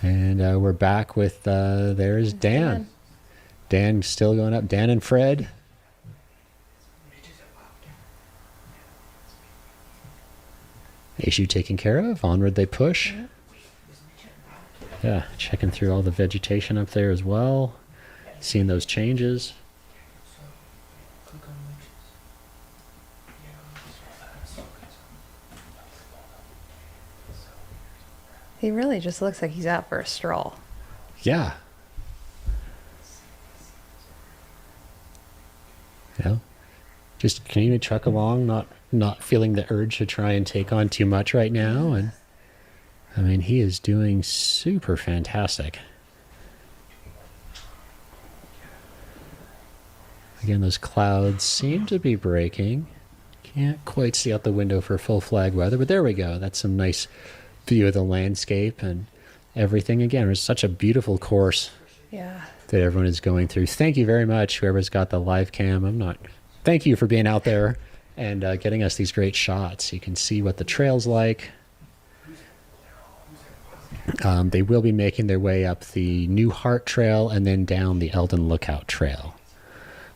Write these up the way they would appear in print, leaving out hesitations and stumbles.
And we're back with, there's Dan. Dan still going up. Dan and Fred. Issue taken care of. Onward they push. Yeah, checking through all the vegetation up there as well. Seeing those changes. He really just looks like he's out for a stroll. Yeah. Yeah. Just continuing to truck along, not feeling the urge to try and take on too much right now. And I mean, he is doing super fantastic. Again, those clouds seem to be breaking. Can't quite see out the window for full flag weather, but there we go. That's some nice view of the landscape and everything. Again, it's such a beautiful course. Yeah. That everyone is going through. Thank you very much, whoever's got the live cam. Thank you for being out there and getting us these great shots. You can see what the trail's like. They will be making their way up the New Heart Trail and then down the Elden Lookout Trail.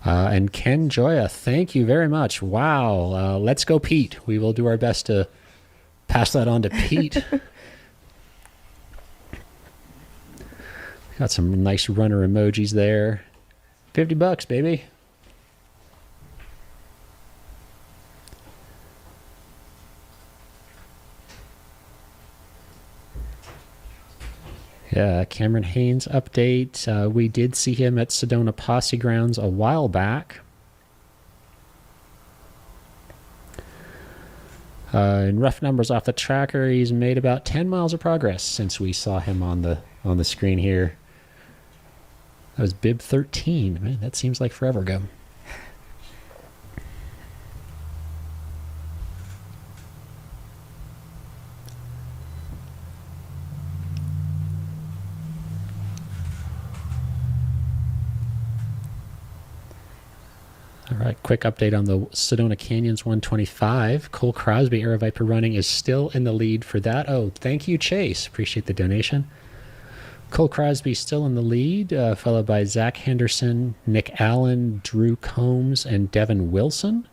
And Ken Joya, thank you very much. Wow. Let's go, Pete. We will do our best to pass that on to Pete. Got some nice runner emojis there. $50, baby. Yeah, Cameron Haynes update. We did see him at Sedona Posse Grounds a while back. In rough numbers off the tracker, he's made about 10 miles of progress since we saw him on the screen here. That was bib 13. Man, that seems like forever ago. All right, quick update on the Sedona Canyons 125. Cole Crosby, Aero Viper running, is still in the lead for that. Oh, thank you, Chase. Appreciate the donation. Cole Crosby still in the lead, followed by Zach Henderson, Nick Allen, Drew Combs, and Devin Wilson.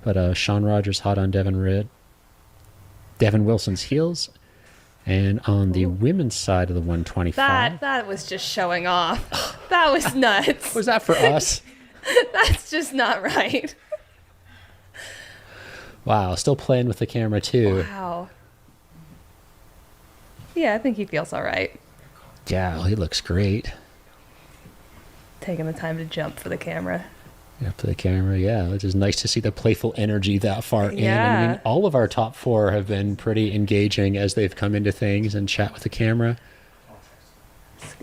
But Sean Rogers hot on Devin Wilson's heels. And on the women's side of the 125. That was just showing off. That was nuts. Was that for us? That's just not right. Wow, still playing with the camera too. Wow. Yeah, I think he feels all right. Yeah, well, he looks great. Taking the time to jump for the camera. Yeah, for the camera, yeah. It's just nice to see the playful energy that far in. Yeah. I mean, all of our top four have been pretty engaging as they've come into things and chat with the camera.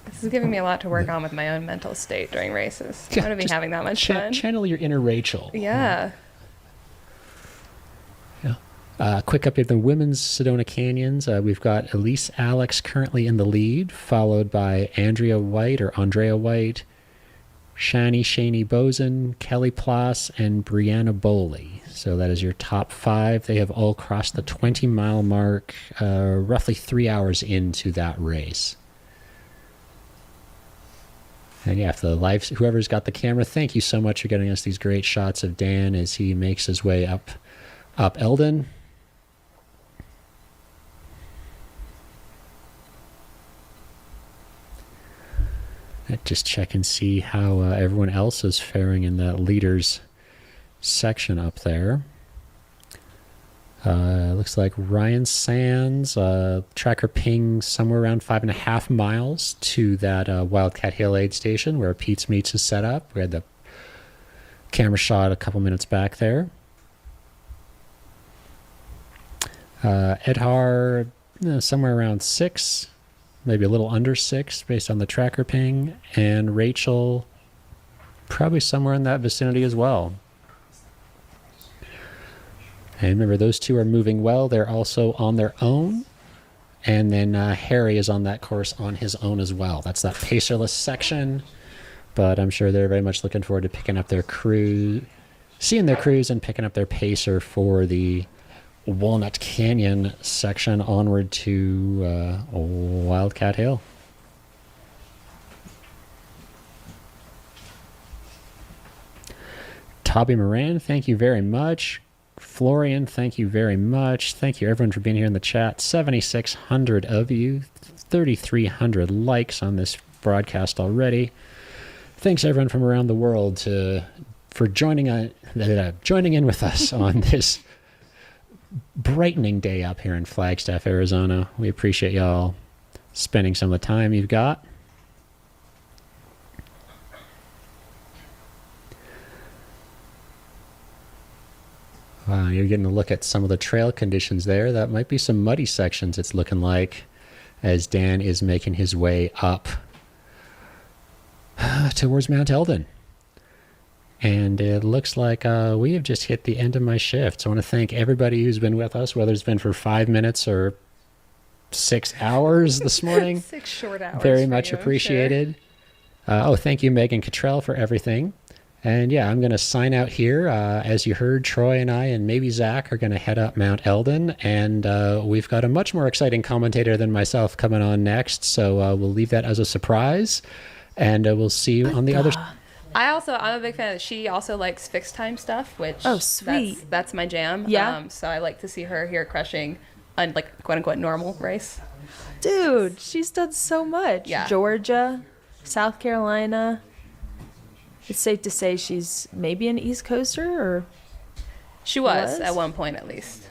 This is giving me a lot to work on with my own mental state during races. I'm going to be having that much fun. Channel your inner Rachel. Yeah. Quick update of the women's Sedona Canyons. We've got Elise Alex currently in the lead, followed by Andrea White, Shani Bozen, Kelly Ploss, and Brianna Bowley. So that is your top five. They have all crossed the 20-mile mark, roughly 3 hours into that race. And yeah, whoever's got the camera, thank you so much for getting us these great shots of Dan as he makes his way up Elden. Just check and see how everyone else is faring in the leaders section up there. Looks like Ryan Sands, tracker ping somewhere around 5.5 miles to that Wildcat Hill aid station where Pete's Meats is set up. We had the camera shot a couple minutes back there. Edhar, somewhere around 6, maybe a little under 6 based on the tracker ping. And Rachel, probably somewhere in that vicinity as well. And remember, those two are moving well. They're also on their own. And then Harry is on that course on his own as well. That's that pacerless section. But I'm sure they're very much looking forward to picking up their crew, seeing their crews and picking up their pacer for the Walnut Canyon section onward to Wildcat Hill. Toby Moran, thank you very much. Florian, thank you very much. Thank you, everyone, for being here in the chat. 7,600 of you, 3,300 likes on this broadcast already. Thanks, everyone from around the world, for joining in with us on this brightening day up here in Flagstaff, Arizona. We appreciate y'all spending some of the time you've got. Wow, you're getting a look at some of the trail conditions there. That might be some muddy sections, it's looking like, as Dan is making his way up towards Mount Elden. And it looks like we have just hit the end of my shift. So I want to thank everybody who's been with us, whether it's been for 5 minutes or 6 hours this morning. 6 short hours. Very much appreciated. Sure. Thank you, Megan Cottrell, for everything. And yeah, I'm going to sign out here. As you heard, Troy and I and maybe Zach are going to head up Mount Elden. And we've got a much more exciting commentator than myself coming on next. So we'll leave that as a surprise. And we'll see you on the other side. I'm a big fan of she also likes fixed time stuff, which sweet. That's my jam. Yeah. So I like to see her here crushing a quote unquote normal race. Dude, she's done so much. Yeah. Georgia, South Carolina. It's safe to say she's maybe an East Coaster, or she was at one point at least.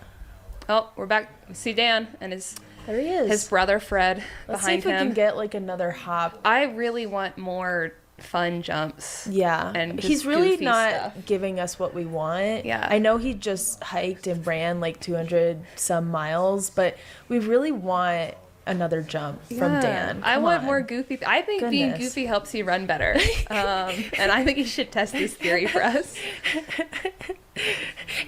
Oh, we're back. See Dan and there he is. His brother Fred Let's behind see if him. we can get like another hop. I really want more fun jumps. Yeah. And he's really not stuff. giving us what we want. Yeah. I know he just hiked and ran like 200 some miles, but we really want another jump from Dan. I want more goofy. I think being Goodness. goofy helps you run better. And I think he should test this theory for us.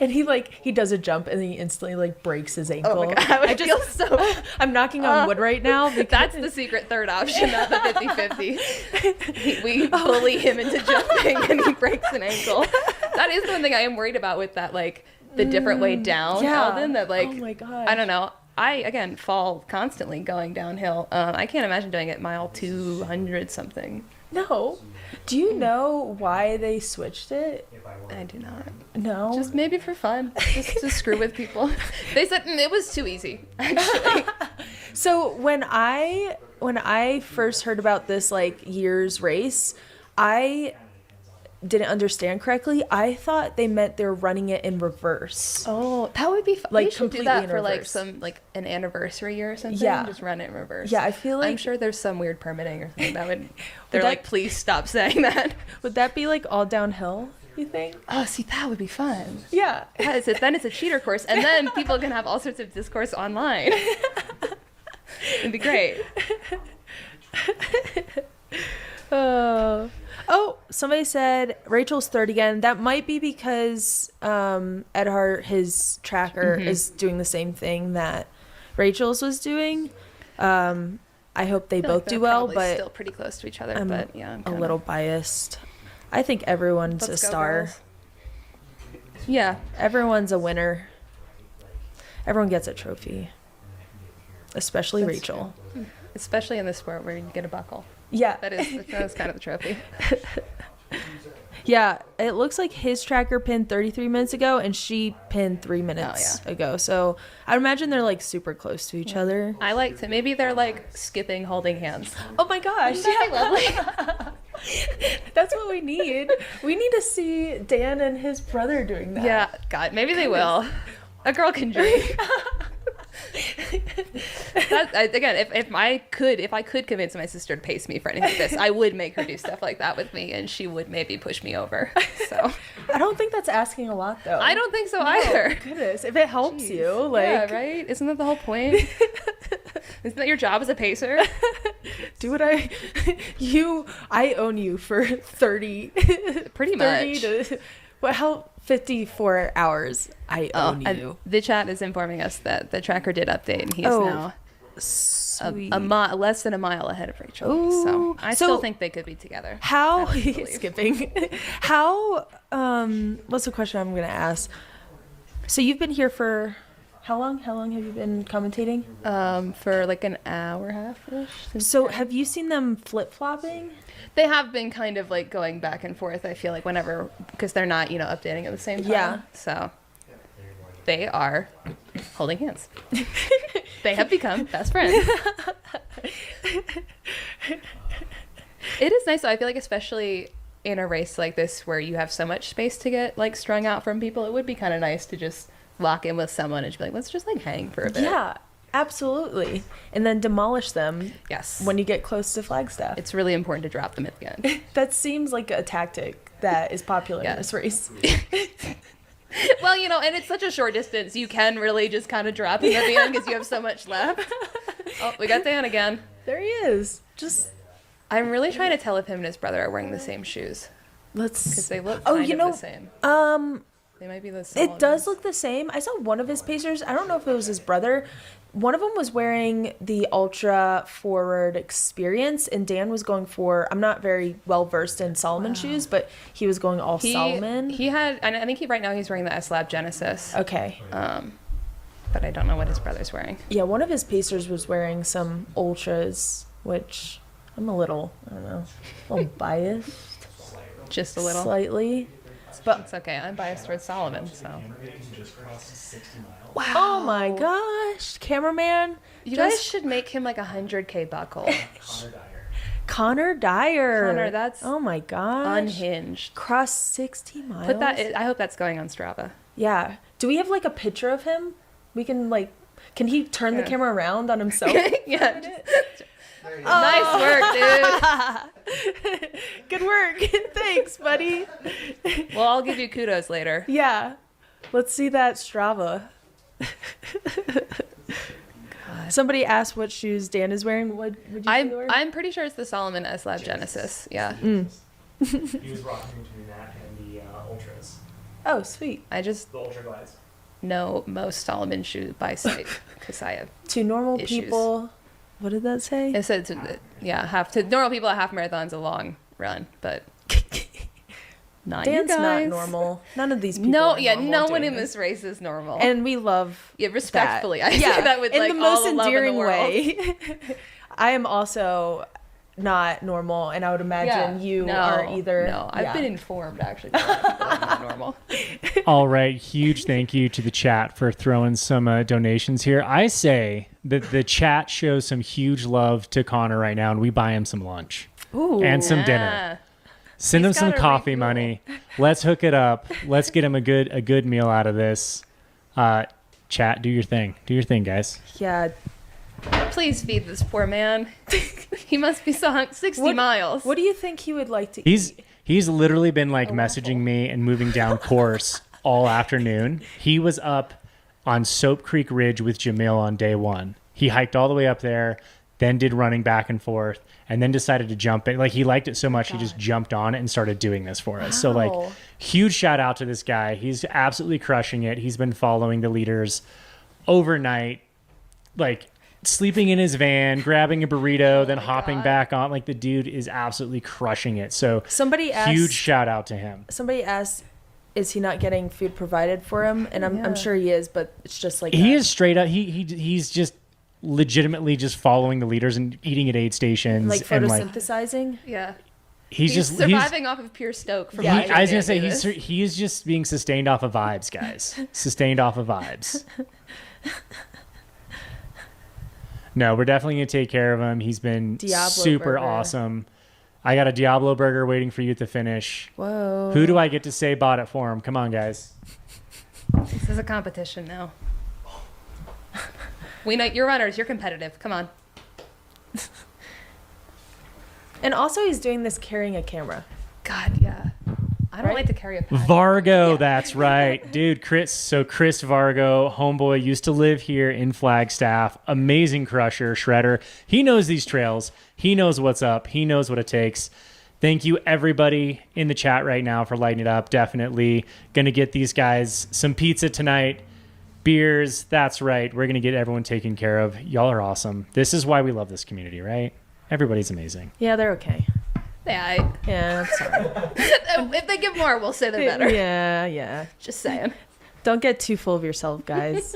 And he does a jump and he instantly breaks his ankle. Oh my God, I feel so. I'm knocking on wood right now. That's the secret third option, not the 50-50. We bully him into jumping and he breaks an ankle. That is the one thing I am worried about with that, the different way down, Elden. That oh my God. I don't know. I, again, fall constantly going downhill. I can't imagine doing it mile 200 something. No. Do you know why they switched it? I do not. No. Just maybe for fun. Just to screw with people. They said it was too easy, actually. So when I first heard about this year's race, I didn't understand correctly. I thought they meant they're running it in reverse. Oh, that would be fun. Like, we should do completely that in for reverse. an anniversary year or something. Yeah. Just run it in reverse. Yeah, I feel like I'm sure there's some weird permitting or something that would. They're that- like, please stop saying that. would that be all downhill, you think? Oh, see, that would be fun. Yeah. Yeah, then it's a cheater course, and then people can have all sorts of discourse online. It'd be great. Oh, somebody said Rachel's third again. That might be because Edhart, his tracker, is doing the same thing that Rachel's was doing. I hope they both do well, but still pretty close to each other. I'm But yeah, I'm a little biased. I think everyone's a star. Girls. Yeah, Everyone's a winner. Everyone gets a trophy, especially That's Rachel. especially in this sport where you get a buckle. Yeah, That is kind of the trophy. yeah. It looks like his tracker pinned 33 minutes ago, and she pinned 3 minutes ago. So I imagine they're super close to each other. I like to. Maybe they're skipping, holding hands. Oh my gosh! Isn't that lovely? That's what we need. We need to see Dan and his brother doing that. Yeah, God, maybe they will. A girl can dream. Again, if I could convince my sister to pace me for anything like this, I would make her do stuff like that with me, and she would maybe push me over. So I don't think that's asking a lot, though. I don't think so either. Goodness, if it helps you, Yeah, right? Isn't that the whole point? Isn't that your job as a pacer? do what I own you for 30, Pretty 30 much. to, what, how 54 hours I own you. The chat is informing us that the tracker did update, and he is now Sweet. less than a mile ahead of Rachel. Ooh. So I still think they could be together. How I believe. skipping? How what's the question I'm gonna ask? So you've been here for How long have you been commentating? For like an hour and a half-ish. So have you seen them flip-flopping? They have been kind of like going back and forth, I feel like, whenever, because they're not, updating at the same time. Yeah. So they are holding hands. They have become best friends. It is nice though. I feel like, especially in a race like this where you have so much space to get like strung out from people, it would be kind of nice to just lock in with someone and just be like, let's just like hang for a bit. Yeah, absolutely. And then demolish them. Yes. When you get close to Flagstaff. It's really important to drop them at the end. That seems like a tactic that is popular in this race. Well, and it's such a short distance, you can really just kind of drop him at the end because you have so much left. Oh, we got Dan again. There he is. I'm really trying to tell if him and his brother are wearing the same shoes. Because they look kind of the same. They might be the same. It does look the same. I saw one of his pacers. I don't know if it was his brother. One of them was wearing the Ultra Forward Experience, and Dan was going for, I'm not very well versed in Salomon shoes, but he was going all Salomon. He had, I think right now he's wearing the S-Lab Genesis. Okay. But I don't know what his brother's wearing. Yeah, one of his pacers was wearing some Ultras, which I'm a little biased. Just a little? Slightly. But it's okay. I'm biased towards Solomon, so. Wow. Oh my gosh. Cameraman. You guys should make him like 100K buckle. Connor Dyer. Connor, that's oh my gosh. unhinged. Cross 60 miles. Put that. I hope that's going on Strava. Yeah. Do we have like a picture of him? We can can he turn the camera around on himself? Yeah. Nice work, dude. Good work. Thanks, buddy. Well, I'll give you kudos later. Yeah. Let's see that Strava. Somebody asked what shoes Dan is wearing. What would you say they were? I'm pretty sure it's the Solomon S-Lab Genesis. Yeah. He was rocking between that and the Ultras. Oh, sweet. I just The Ultra Glides. know most Solomon shoes by sight because I have To normal issues. people. What did that say? It said to normal people a half marathon's a long run, but not Dan's you guys. not normal. None of these people. No, are yeah, normal no one doing in this race is normal. And we love respectfully, that. I say that with in like the most all the love in the endearing world. way. I am also not normal, and I would imagine you are either. No, I've been informed actually. That I'm not normal. All right, huge thank you to the chat for throwing some donations here. I say that the chat shows some huge love to Connor right now, and we buy him some lunch and some dinner. Send him He's some gotta coffee refuel. money. Let's hook it up. Let's get him a good meal out of this. Chat, do your thing. Do your thing, guys. Yeah. Please feed this poor man. He must be so hungry. 60 miles. What do you think he would like to eat? He's literally been like messaging me and moving down course all afternoon. He was up on Soap Creek Ridge with Jamil on day one. He hiked all the way up there, then did running back and forth, and then decided to jump in. Like, he liked it so much, he just jumped on it and started doing this for us. So, like, huge shout out to this guy. He's absolutely crushing it. He's been following the leaders overnight, like, sleeping in his van, grabbing a burrito, then hopping back on. Like, the dude is absolutely crushing it. So, Somebody asked, huge shout out to him. Somebody asked, is he not getting food provided for him? And I'm sure he is, but it's just like He is straight up. He's just legitimately just following the leaders and eating at aid stations, like and photosynthesizing. Yeah. he's just surviving off of pure stoke. From Yeah, watching I was Dan gonna say do this. he is just being sustained off of vibes, guys. Sustained off of vibes. No, we're definitely gonna take care of him. He's been Diablo super burger. awesome. I got a Diablo burger waiting for you at the finish. Whoa. Who do I get to say bought it for him? Come on, guys. This is a competition now. We know you're runners. You're competitive. Come on. And also he's doing this carrying a camera. God, yeah. I don't like to carry a pack. Vargo, that's right. Dude, Chris Vargo, homeboy, used to live here in Flagstaff. Amazing crusher, shredder. He knows these trails. He knows what's up. He knows what it takes. Thank you, everybody in the chat right now for lighting it up. Definitely going to get these guys some pizza tonight. Beers, that's right. We're going to get everyone taken care of. Y'all are awesome. This is why we love this community, right? Everybody's amazing. Yeah, they're okay. Yeah, Yeah, that's sorry. if they give more, we'll say they're better. Yeah. Just saying. Don't get too full of yourself, guys.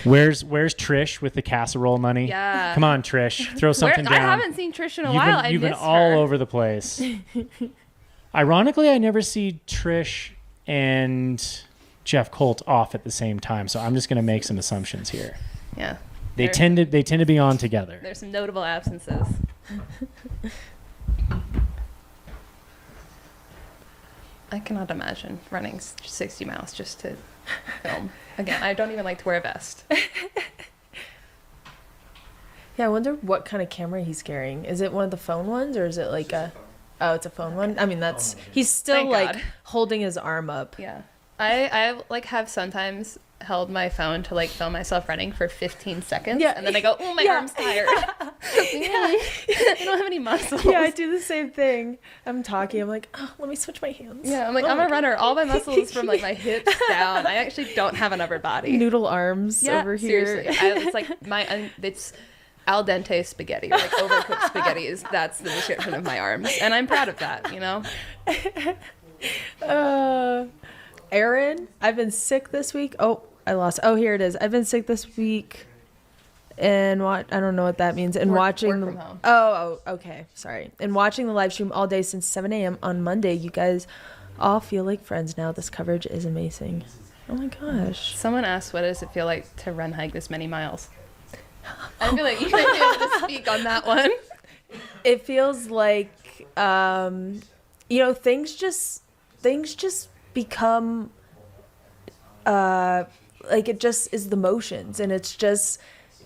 Where's Trish with the casserole money? Yeah. Come on, Trish. Throw something down. I haven't seen Trish in a while. You've been I miss all her. over the place. Ironically, I never see Trish and Jeff Colt off at the same time, so I'm just going to make some assumptions here. Yeah. They tend to be on together. There's some notable absences. I cannot imagine running 60 miles just to film. Again, I don't even like to wear a vest. Yeah, I wonder what kind of camera he's carrying. Is it one of the phone ones, or is it like a... Oh, it's a phone one? I mean, that's... He's still, Thank like, God. holding his arm up. Yeah. I like have sometimes held my phone to like film myself running for 15 seconds. Yeah. And then I go, oh, my arm's tired. I don't have any muscles. Yeah, I do the same thing. I'm talking. I'm like, oh, let me switch my hands. Yeah, I'm like, I'm a runner. All my muscles from like my hips down. I actually don't have an upper body. Noodle arms over here. Seriously. It's like it's al dente spaghetti, like overcooked spaghetti. That's the description of my arms. And I'm proud of that, you know? Aaron, I've been sick this week. Oh, I lost. Oh, here it is. I've been sick this week. And I don't know what that means. And watching work from home. Oh, okay. Sorry. And watching the live stream all day since 7 a.m. on Monday. You guys all feel like friends now. This coverage is amazing. Oh my gosh. Someone asked, what does it feel like to run hike this many miles? I feel like you might be able to speak on that one. It feels like, things just become, like it just is the motions, and it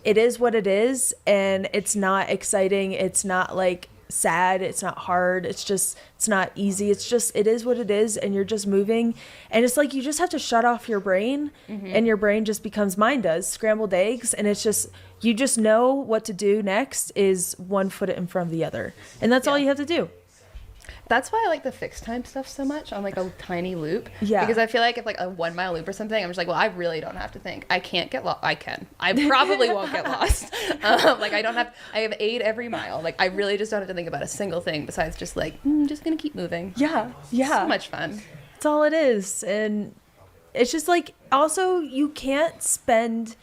is what it is, and it's not exciting. It's not like sad. It's not hard. It's not easy. It is what it is, and you're just moving, and it's like you just have to shut off your brain, and your brain just becomes mine does, scrambled eggs, and it's just, you just know what to do next is one foot in front of the other, and that's all you have to do. That's why I like the fixed time stuff so much on like a tiny loop. Yeah. Because I feel like if like a 1 mile loop or something, I'm just like, well, I really don't have to think. I can't get lost. I can. I probably won't get lost. Like I have 8 every mile. Like I really just don't have to think about a single thing besides just like, just going to keep moving. Yeah. So much fun. That's all it is. And it's just like, also you can't spend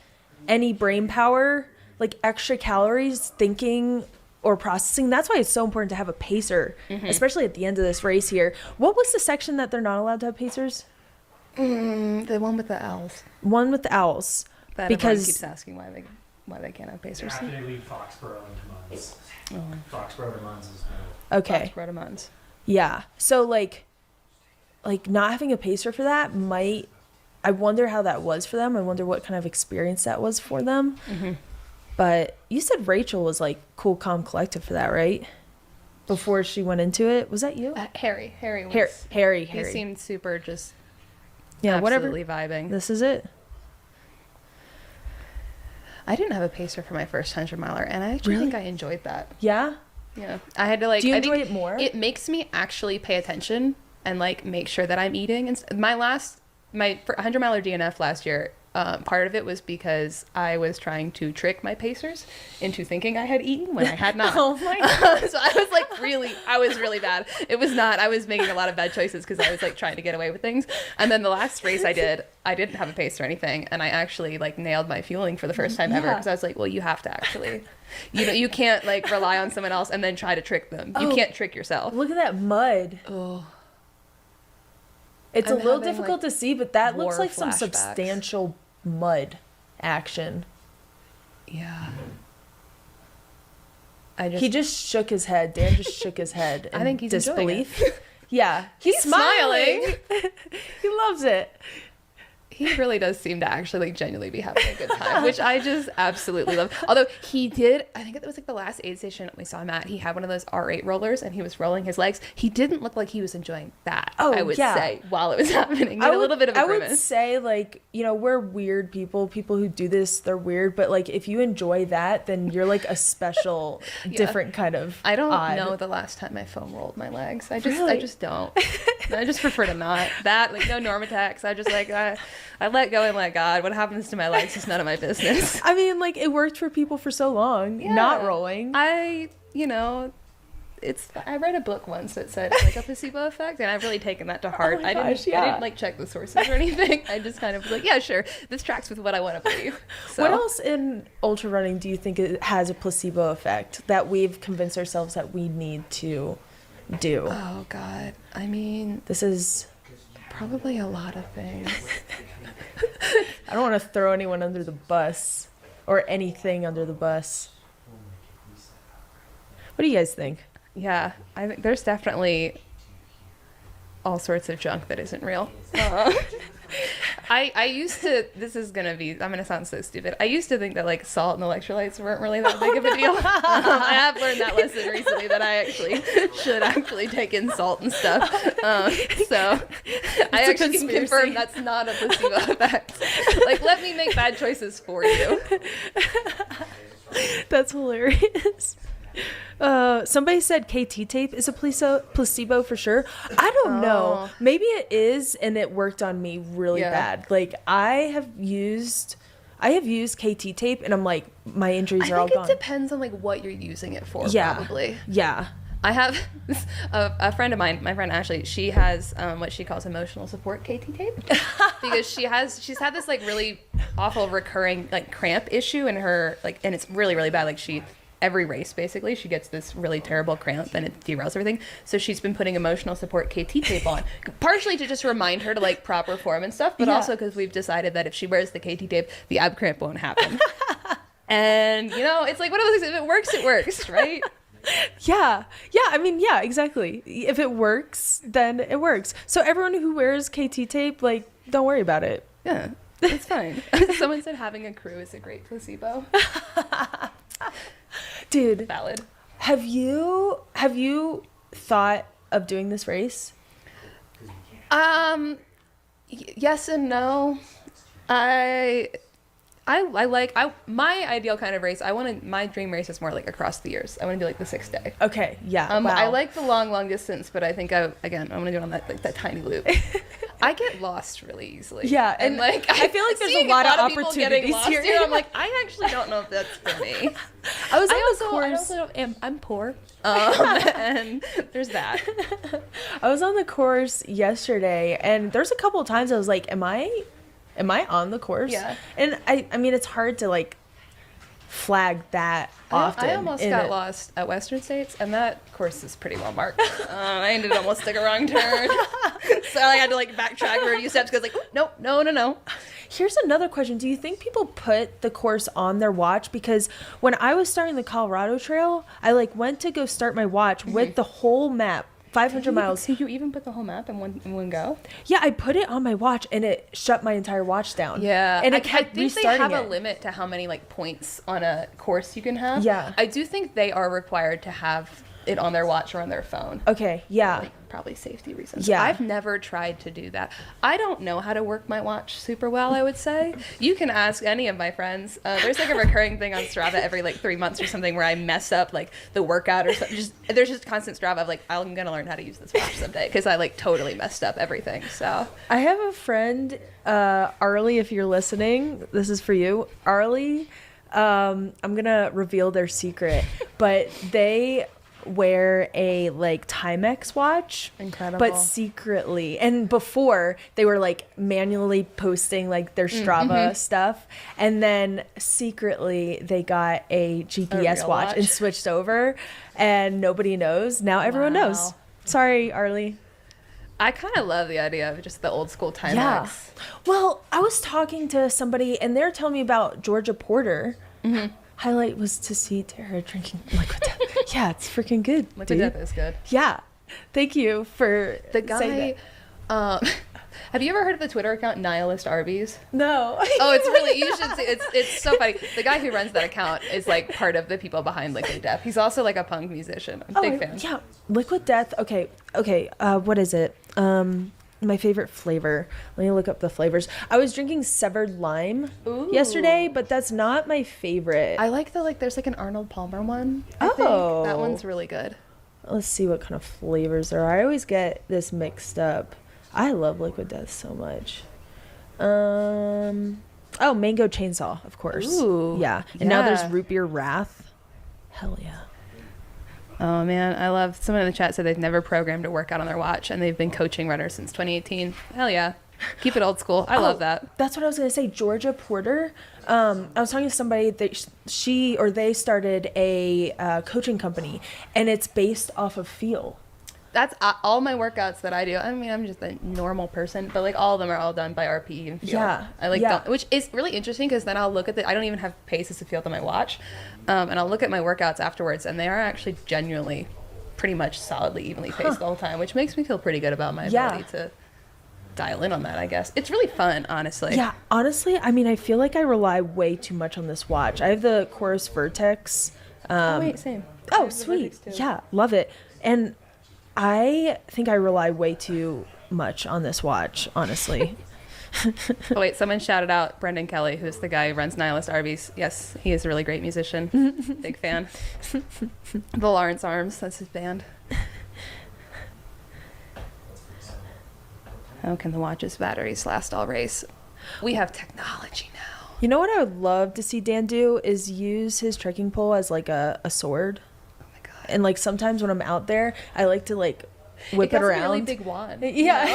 any brain power, like extra calories thinking or processing. That's why it's so important to have a pacer, especially at the end of this race here. What was the section that they're not allowed to have pacers? The one with the owls. One with the owls. That because everyone keeps asking why they can't have pacers. After they leave Foxborough into Mons. Foxborough to Mons is okay. Foxborough to Mons. Yeah. So like not having a pacer for that I wonder how that was for them. I wonder what kind of experience that was for them. But you said Rachel was like cool, calm, collected for that, right? Before she went into it. Was that you? Harry was. Harry. He seemed super just absolutely vibing. This is it. I didn't have a pacer for my first 100 miler, and I actually think I enjoyed that. Yeah? Yeah. I had to like... Do you I enjoy think it more? It makes me actually pay attention and like make sure that I'm eating. And my 100 miler DNF last year, part of it was because I was trying to trick my pacers into thinking I had eaten when I had not. Oh my God. So I was really bad. It was not, I was making a lot of bad choices because I was like trying to get away with things. And then the last race I didn't have a pace or anything. And I actually like nailed my fueling for the first time ever. Because I was like, well, you have to actually, you can't like rely on someone else and then try to trick them. You can't trick yourself. Look at that mud. Oh. It's I'm a little having, difficult like, to see, but that looks war like some flashbacks. substantial mud action. Yeah. He just shook his head. Dan just shook his head. I think he's disbelief. enjoying it. Yeah, he's smiling. He loves it. He really does seem to actually like genuinely be having a good time, which I just absolutely love. Although he did, I think it was like the last aid station we saw him at, he had one of those R8 rollers and he was rolling his legs. He didn't look like he was enjoying that, I would say, while it was happening. He had a little bit of a grimace. I would say, like, we're weird people. People who do this, they're weird. But, like, if you enjoy that, then you're, like, a special, different kind of I don't odd. know the last time my foam rolled my legs. I just don't. I just prefer to not. That, like, no Normatex. I just, like, I let go and let God. What happens to my legs is none of my business. I mean, like, it worked for people for so long, not rolling. It I read a book once that said it's like a placebo effect, and I've really taken that to heart. Oh my gosh, yeah. I didn't like check the sources or anything. I just kind of was like, yeah, sure, this tracks with what I want to believe. So. What else in ultra running do you think it has a placebo effect that we've convinced ourselves that we need to do? Oh God, I mean, This is... probably a lot of things. I don't want to throw anyone under the bus or anything under the bus. What do you guys think? Yeah, I think there's definitely all sorts of junk that isn't real. I used to, I'm gonna sound so stupid. I used to think that like salt and electrolytes weren't really that big of a deal. I have learned that lesson recently that I actually should actually take in salt and stuff. So I actually can confirm that's not a placebo effect. Like, let me make bad choices for you. That's hilarious. Somebody said KT tape is a placebo for sure. I don't know. Maybe it is, and it worked on me really bad. Like I have used KT tape, and I'm like, my injuries are all gone. I think it depends on like what you're using it for. Yeah. Probably. Yeah. I have a friend of mine, my friend Ashley. She has what she calls emotional support KT tape because she's had this like really awful recurring like cramp issue in her like, and it's really really bad. Like every race basically she gets this really terrible cramp and it derails everything, so she's been putting emotional support KT tape on, partially to just remind her to like proper form and stuff, but also because we've decided that if she wears the KT tape the ab cramp won't happen. And you know, it's like one of those things, if it works, right? Yeah, I mean, yeah, exactly. If it works, then it works. So everyone who wears KT tape, like, don't worry about it. Yeah, it's fine. Someone said having a crew is a great placebo. Dude, valid. Have you thought of doing this race? Yes and no. My ideal kind of race. My dream race is more like across the years. I want to do like the 6 day. Okay, yeah. Wow. I like the long distance, but I think I want to do it on that tiny loop. I get lost really easily. Yeah, and like I feel like there's a lot of opportunities here. I'm like, I actually don't know if that's for me. I'm poor. And there's that. I was on the course yesterday, and there's a couple of times I was like, am I on the course? Yeah. And I mean, it's hard to like flag that often. I almost got lost at Western States, and that course is pretty well marked. I ended up almost took a wrong turn. So I had to like backtrack for a few steps because like, nope, no. Here's another question. Do you think people put the course on their watch? Because when I was starting the Colorado Trail, I like went to go start my watch with the whole map. 500 miles. Did you even put the whole map in one go? Yeah, I put it on my watch and it shut my entire watch down. Yeah, and it kept restarting. I think they have a limit to how many like points on a course you can have. Yeah, I do think they are required to have it on their watch or on their phone. Okay, yeah. Like, probably safety reasons. Yeah. I've never tried to do that. I don't know how to work my watch super well, I would say. You can ask any of my friends. There's like a recurring thing on Strava every like 3 months or something where I mess up like the workout or something. There's just constant Strava of like, I'm going to learn how to use this watch someday because I like totally messed up everything. So I have a friend, Arlie, if you're listening, this is for you. Arlie, I'm going to reveal their secret, but they wear a like Timex watch, incredible, but secretly, and before they were like manually posting like their Strava stuff, and then secretly they got a GPS watch and switched over, and nobody knows. Now everyone knows. Sorry, Arlie. I kind of love the idea of just the old school Timex. Yeah. Well, I was talking to somebody and they're telling me about Georgia Porter. Highlight was to see Tara drinking Liquid Death. Yeah, it's freaking good. Liquid Death is good. Yeah. Thank you for the guy. saying that. Have you ever heard of the Twitter account Nihilist Arby's? No. Oh, it's really, you should see. It's so funny. The guy who runs that account is like part of the people behind Liquid Death. He's also like a punk musician. I'm a big fan. Yeah, Liquid Death. Okay. What is it? My favorite flavor. Let me look up the flavors. I was drinking severed lime yesterday, but that's not my favorite. I like there's like an Arnold Palmer one. I think that one's really good. Let's see what kind of flavors there are. I always get this mixed up. I love Liquid Death so much. Mango Chainsaw, of course. Ooh, yeah. And now there's Root Beer Wrath. Hell yeah. Oh man, I love. Someone in the chat said they've never programmed a workout on their watch, and they've been coaching runners since 2018. Hell yeah, keep it old school. I love that. That's what I was gonna say. Georgia Porter. I was talking to somebody that they started a coaching company, and it's based off of feel. That's all my workouts that I do. I mean, I'm just a normal person, but like all of them are all done by RPE and feel. Yeah. I like don't, which is really interesting because then I'll look at I don't even have paces to feel on my watch, and I'll look at my workouts afterwards, and they are actually genuinely pretty much solidly evenly paced all the time, which makes me feel pretty good about my ability to dial in on that, I guess. It's really fun, honestly. Yeah, honestly, I mean, I feel like I rely way too much on this watch. I have the Chorus Vertex. Oh wait, same. Oh, sweet. Yeah, love it. And I think I rely way too much on this watch, honestly. Oh wait, someone shouted out Brendan Kelly, who's the guy who runs Nihilist Arby's. Yes, he is a really great musician. Big fan. The Lawrence Arms, that's his band. How can the watch's batteries last all race? We have technology now. You know what I would love to see Dan do is use his trekking pole as like a sword. Oh my god. And like sometimes when I'm out there, I like to like whip it around. A really big wand. Yeah.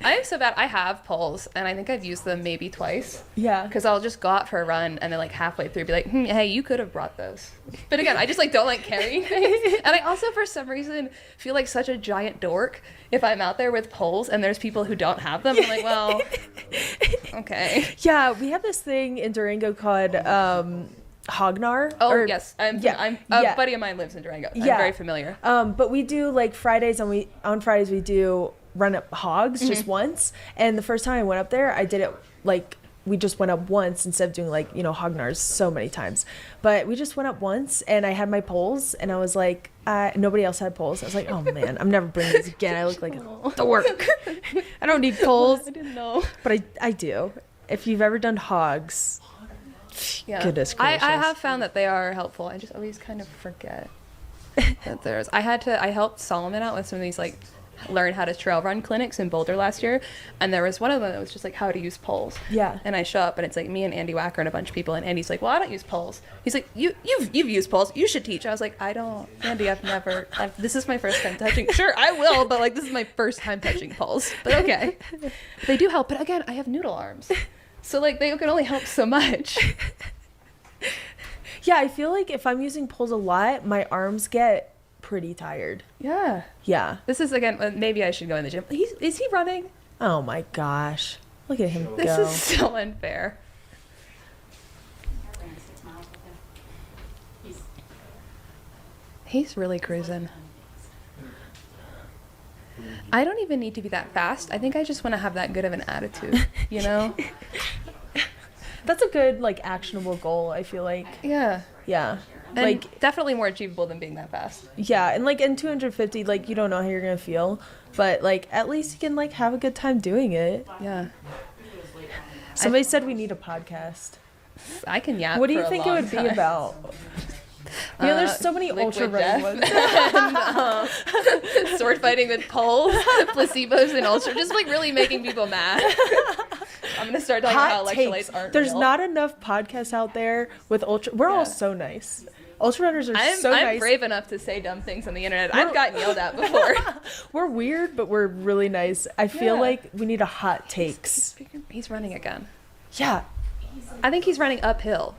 I am so bad. I have poles, and I think I've used them maybe twice. Yeah. Because I'll just go out for a run, and then like halfway through, be like, "Hey, you could have brought those." But again, I just like don't like carrying things, and I also for some reason feel like such a giant dork if I'm out there with poles and there's people who don't have them. I'm like, well, okay. Yeah, we have this thing in Durango called Hognar. Oh yes, I'm a buddy of mine lives in Durango. I'm very familiar. But we do like Fridays, and on Fridays we do run up hogs just once. And the first time I went up there, I did it like we just went up once instead of doing like Hognars so many times. But we just went up once, and I had my poles, and I was like, nobody else had poles. I was like, oh man, I'm never bringing these again. I look like a dork. I don't need poles. I didn't know, but I do. If you've ever done hogs. Yeah. Goodness gracious. I have found that they are helpful. I just always kind of forget that there's. I helped Solomon out with some of these like learn how to trail run clinics in Boulder last year, and there was one of them that was just like how to use poles. Yeah. And I show up, and it's like me and Andy Wacker and a bunch of people, and Andy's like, well, I don't use poles. He's like, you've used poles, you should teach. I was like, I don't, Andy, this is my first time touching. Sure, I will, but like this is my first time touching poles. But okay. They do help, but again, I have noodle arms. So like they can only help so much. Yeah, I feel like if I'm using poles a lot, my arms get pretty tired. Yeah. Yeah. This is again, maybe I should go in the gym. Is he running? Oh my gosh. Look at him This go. is so unfair. He's really cruising. I don't even need to be that fast. I think I just want to have that good of an attitude, you know? That's a good, like, actionable goal, I feel like. Yeah. Yeah. And like, definitely more achievable than being that fast. Yeah, and, like, in 250, like, you don't know how you're going to feel. But, like, at least you can, like, have a good time doing it. Yeah. Somebody said we need a podcast. I can yap. What do you think it would be about? You know, there's so many ultra running ones. Sword fighting with poles, placebos, and ultra, just like really making people mad. I'm gonna start talking about how electrolytes aren't There's real. not enough podcasts out there with ultra. We're all so nice. Ultra runners are so nice. I'm brave enough to say dumb things on the internet. I've gotten yelled at before. We're weird, but we're really nice. I feel like we need a hot takes. He's running again. Yeah. I think he's running uphill.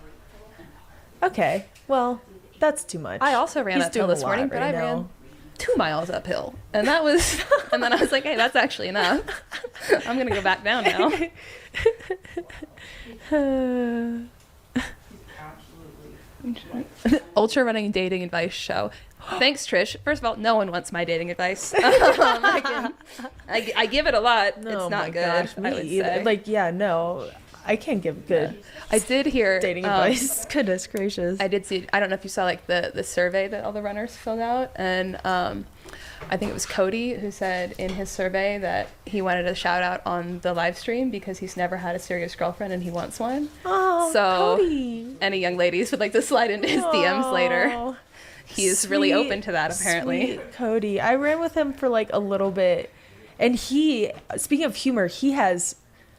Okay. Well, that's too much. I also ran uphill this morning, but I ran 2 miles uphill. And that was, and then I was like, hey, that's actually enough. I'm going to go back down now. Ultra running dating advice show. Thanks, Trish. First of all, no one wants my dating advice. I give it a lot. It's not good. Gosh, I would say. Like, yeah, no, I can't give good. Yeah. I did hear dating advice. Goodness gracious. I did see. I don't know if you saw like the survey that all the runners filled out, and I think it was Cody who said in his survey that he wanted a shout out on the live stream because he's never had a serious girlfriend and he wants one. Oh, so Cody. Any young ladies would like to slide into his DMs later. He is really open to that, apparently. Sweet Cody. I ran with him for like a little bit, and he, speaking of humor, he has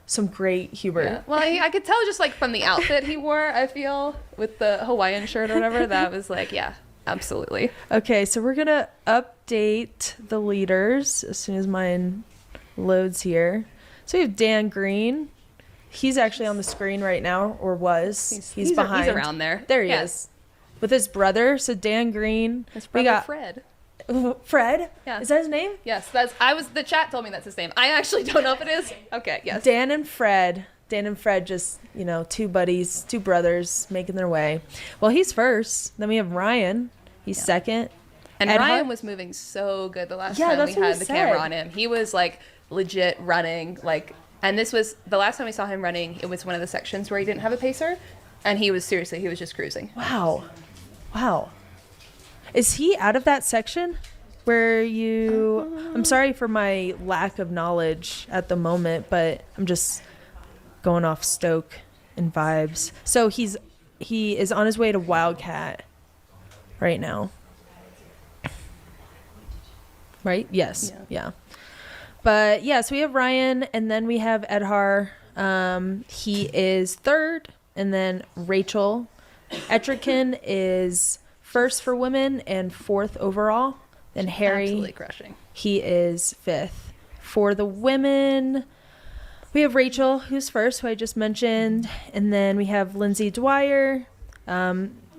some great humor. Yeah. Well, I could tell just like from the outfit he wore, I feel, with the Hawaiian shirt or whatever, that was like, yeah. Absolutely. Okay, so we're going to update the leaders as soon as mine loads here. So we have Dan Green. He's actually on the screen right now, or was. He's behind. He's around there. There he is. With his brother. So Dan Green. His brother, we got Fred. Fred? Yeah. Is that his name? Yes, the chat told me that's his name. I actually don't know if it is. Okay, yes. Dan and Fred just, two buddies, two brothers making their way. Well, he's first. Then we have Ryan. He's second. And Ed Ryan Hart- was moving so good the last Yeah, time that's we what had he the said. camera on him. He was like legit running, and this was the last time we saw him running. It was one of the sections where he didn't have a pacer, and he was just cruising. Wow. Is he out of that section where I'm sorry for my lack of knowledge at the moment, but I'm just going off Stoke and vibes. So he is on his way to Wildcat right now. Right? Yes. Yeah. But yeah, so we have Ryan, and then we have Edhar. He is third, and then Rachel Etrican is first for women and fourth overall. Then Harry, Absolutely crushing. he is fifth. For the women, we have Rachel, who's first, who I just mentioned, and then we have Lindsay Dwyer.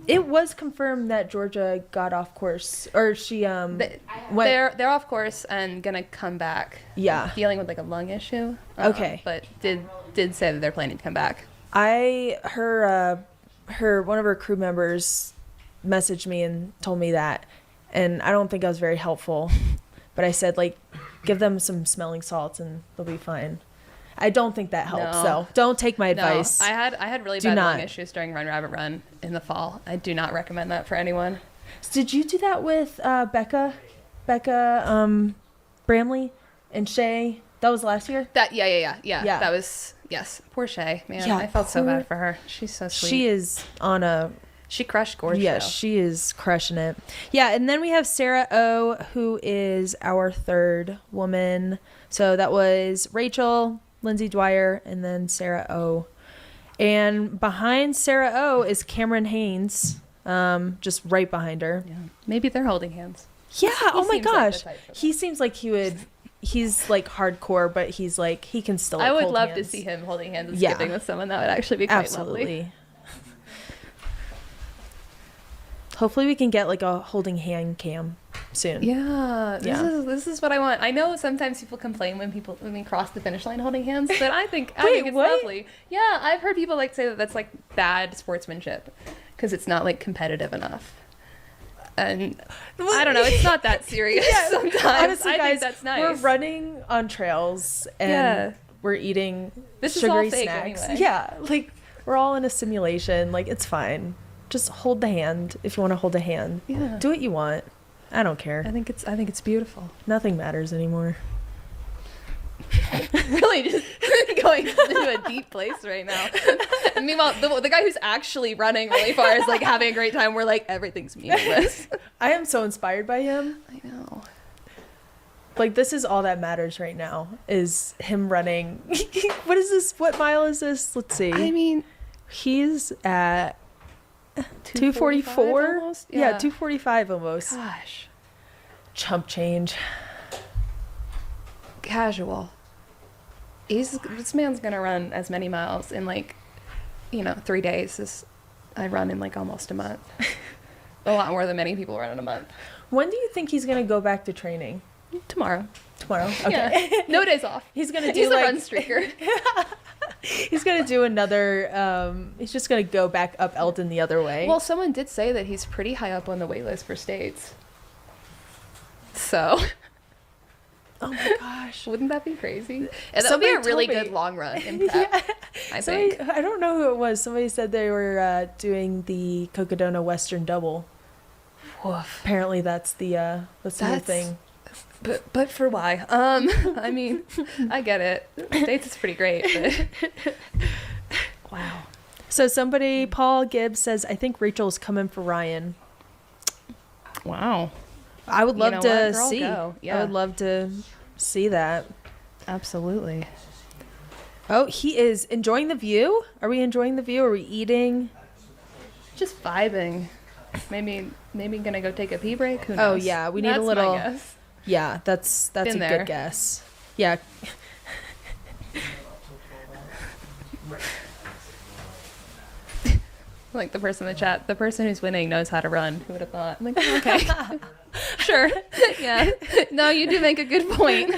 It was confirmed that Georgia got off course, or she went. They're off course and gonna come back. Yeah. Dealing with like a lung issue. Okay. But did say that they're planning to come back. Her one of her crew members messaged me and told me that, and I don't think I was very helpful, but I said, give them some smelling salts and they'll be fine. I don't think that helps, No. so don't take my advice. No, I had really Do bad not. lung issues during Run Rabbit Run in the fall. I do not recommend that for anyone. Did you do that with Becca Bramley and Shay? That was last year? Yeah. Yeah. That was, yes. Poor Shay, man. Yeah, I felt so poor- bad for her. She's so sweet. She is on a... She crushed Gorge. Yeah, though. she is crushing it. Yeah, and then we have Sarah O, who is our third woman. So that was Rachel, Lindsay Dwyer, and then Sarah O. And behind Sarah O is Cameron Haynes, just right behind her. Yeah. Maybe they're holding hands. Yeah, oh my seems like the gosh. type for that. He seems like he would... He's like hardcore, but he's like, he can still I would hold love hands. to see him holding hands and Yeah. skipping with someone. That would actually be quite Absolutely. lovely. Hopefully we can get like a holding hand cam soon. Yeah, Yeah. This is what I want. I know sometimes people complain when we cross the finish line holding hands, but I think Wait, it's what? lovely. Yeah, I've heard people say that that's like bad sportsmanship because it's not like competitive enough. And I don't know, it's not that serious sometimes. Honestly, I guys, think that's nice. we're running on trails and Yeah. we're eating This is all sugary fake snacks. anyway. Yeah, like we're all in a simulation. Like it's fine. Just hold the hand if you want to hold a hand. Yeah. Do what you want. I don't care. I think it's beautiful. Nothing matters anymore. Really just going into a deep place right now. And meanwhile, the guy who's actually running really far is like having a great time. We're like, everything's meaningless. I am so inspired by him. I know. Like this is all that matters right now is him running. What is this? What mile is this? Let's see. I mean, He's at 244 almost? Yeah, 245 almost. Gosh. Chump change. Casual. This man's gonna run as many miles in 3 days as I run in almost a month. A lot more than many people run in a month. When do you think he's gonna go back to training? Tomorrow. Tomorrow. Okay. Yeah. No days off. He's gonna do He's a like run streaker. he's gonna do another. He's just gonna go back up Elden the other way. Well, someone did say that he's pretty high up on the wait list for states. So, oh my gosh. wouldn't that be crazy? And that would be Somebody a really told me- good long run in prep, I Somebody, think. I don't know who it was. Somebody said they were doing the Cocodona Western Double. Woof. Apparently, that's the new That's- thing. But for why? I mean, I get it. States is pretty great, but wow. So somebody, Paul Gibbs says, I think Rachel's coming for Ryan. Wow. I would love know to what? Girl, see. go. I Yeah. would love to see that. Absolutely. Oh, he is enjoying the view. Are we enjoying the view? Are we eating? Just vibing. Maybe gonna go take a pee break. Who knows? Oh yeah, we need That's a little. my guess. Yeah, that's Been a there. good guess. Yeah. Like the person in the chat, the person who's winning knows how to run. Who would have thought? I'm like, okay, sure, yeah. No, you do make a good point.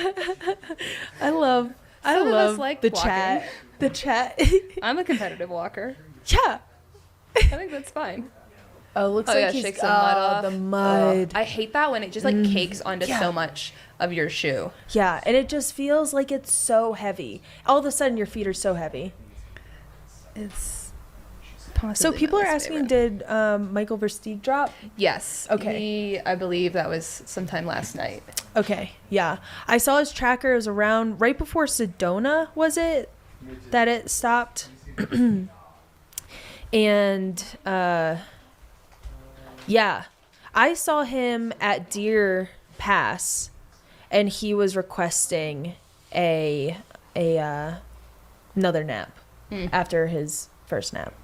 I love Some of us like the walking. chat. The chat. I'm a competitive walker. Yeah. I think that's fine. Oh, looks Oh like yeah, he's shake some mud off. the mud. I hate that when it just like cakes onto Yeah. so much of your shoe. Yeah, and it just feels like it's so heavy. All of a sudden, your feet are so heavy. It's So possibly people my are least asking, favorite. did Michael Versteeg drop? Yes. Okay. I believe that was sometime last night. Okay, yeah. I saw his tracker. It was around right before Sedona, was it? That it stopped? And, yeah. I saw him at Deer Pass, and he was requesting another nap after his first nap.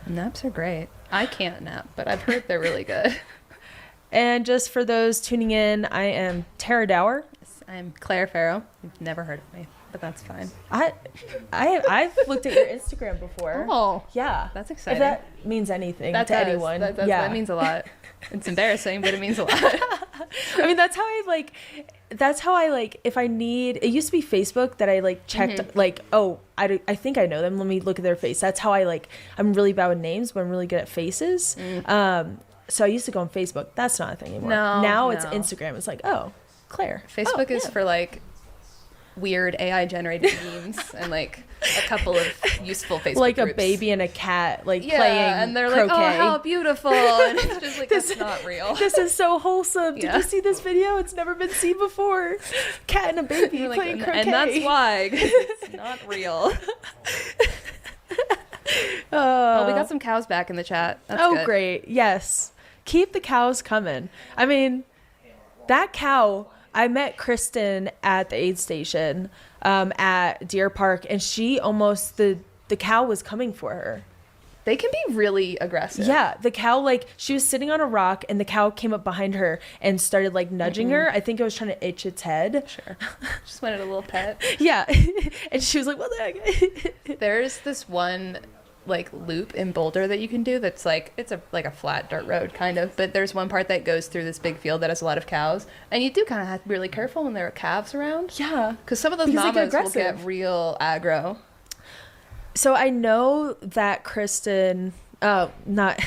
Naps are great. I can't nap, but I've heard they're really good. And just for those tuning in, I am Tara Dower. I'm Claire Farrow. You've never heard of me, but that's fine. I've looked at your Instagram before. Oh, Yeah. that's If exciting. that means anything That to does. anyone. That means a lot. It's embarrassing, but it means a lot. I mean, that's how I like, if I need, it used to be Facebook that I like checked, like, oh, I think I know them. Let me look at their face. That's how I'm really bad with names, but I'm really good at faces. So I used to go on Facebook. That's not a thing anymore. Now it's No. Instagram. It's like, oh, Claire. Facebook is yeah. for like weird AI generated memes and like a couple of useful Facebook Like a groups. baby and a cat, like Yeah, playing and they're croquet. like, oh, how beautiful. And it's just like, that's not real. This is so wholesome. Did Yeah. you see this video? It's never been seen before. Cat and a baby You're like, playing croquet. and that's why, 'cause it's not real. Oh, we got some cows back in the chat. That's good. Great. Yes. Keep the cows coming. I mean, that cow, I met Kristen at the aid station at Deer Park, and she almost, the cow was coming for her. They can be really aggressive. Yeah, the cow, like, she was sitting on a rock, and the cow came up behind her and started, like, nudging her. I think it was trying to itch its head. Sure. Just wanted a little pet. Yeah. And she was like, what the heck? There's this one like loop in Boulder that you can do that's like it's like a flat dirt road kind of, but there's one part that goes through this big field that has a lot of cows, and you do kind of have to be really careful when there are calves around. Yeah. Because some of those Because they get mamas will get aggressive. real aggro. So I know that Kristen, not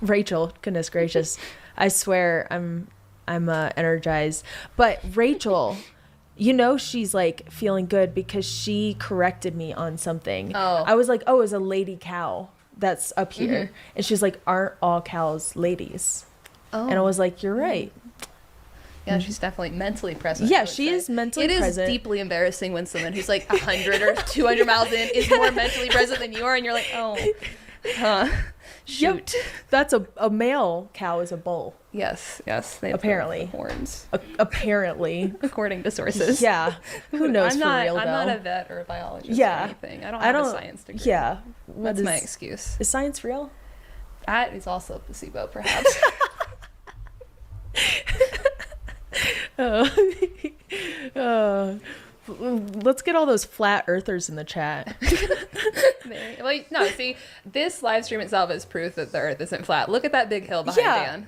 Rachel, goodness gracious, I swear I'm energized, but Rachel, you know, she's like feeling good because she corrected me on something. Oh. I was like, oh, it's a lady cow that's up here. And she's like, aren't all cows ladies? Oh. And I was like, you're right. Yeah, she's definitely mentally present. Yeah, I would she say. is mentally It present. is deeply embarrassing when someone who's like 100 or 200 miles in is more mentally present than you are, and you're like, oh, huh, shoot. Yep. That's a male cow is a bull, Yes, they have Apparently. the horns, apparently. according to sources. Yeah. Who knows I'm for not, real, though? I'm not a vet or a biologist Yeah. or anything. I don't have a science degree. Yeah. What That's my is- excuse. Is science real? That is also a placebo, perhaps. Let's get all those flat earthers in the chat. Well, no, see, this live stream itself is proof that the Earth isn't flat. Look at that big hill behind Dan.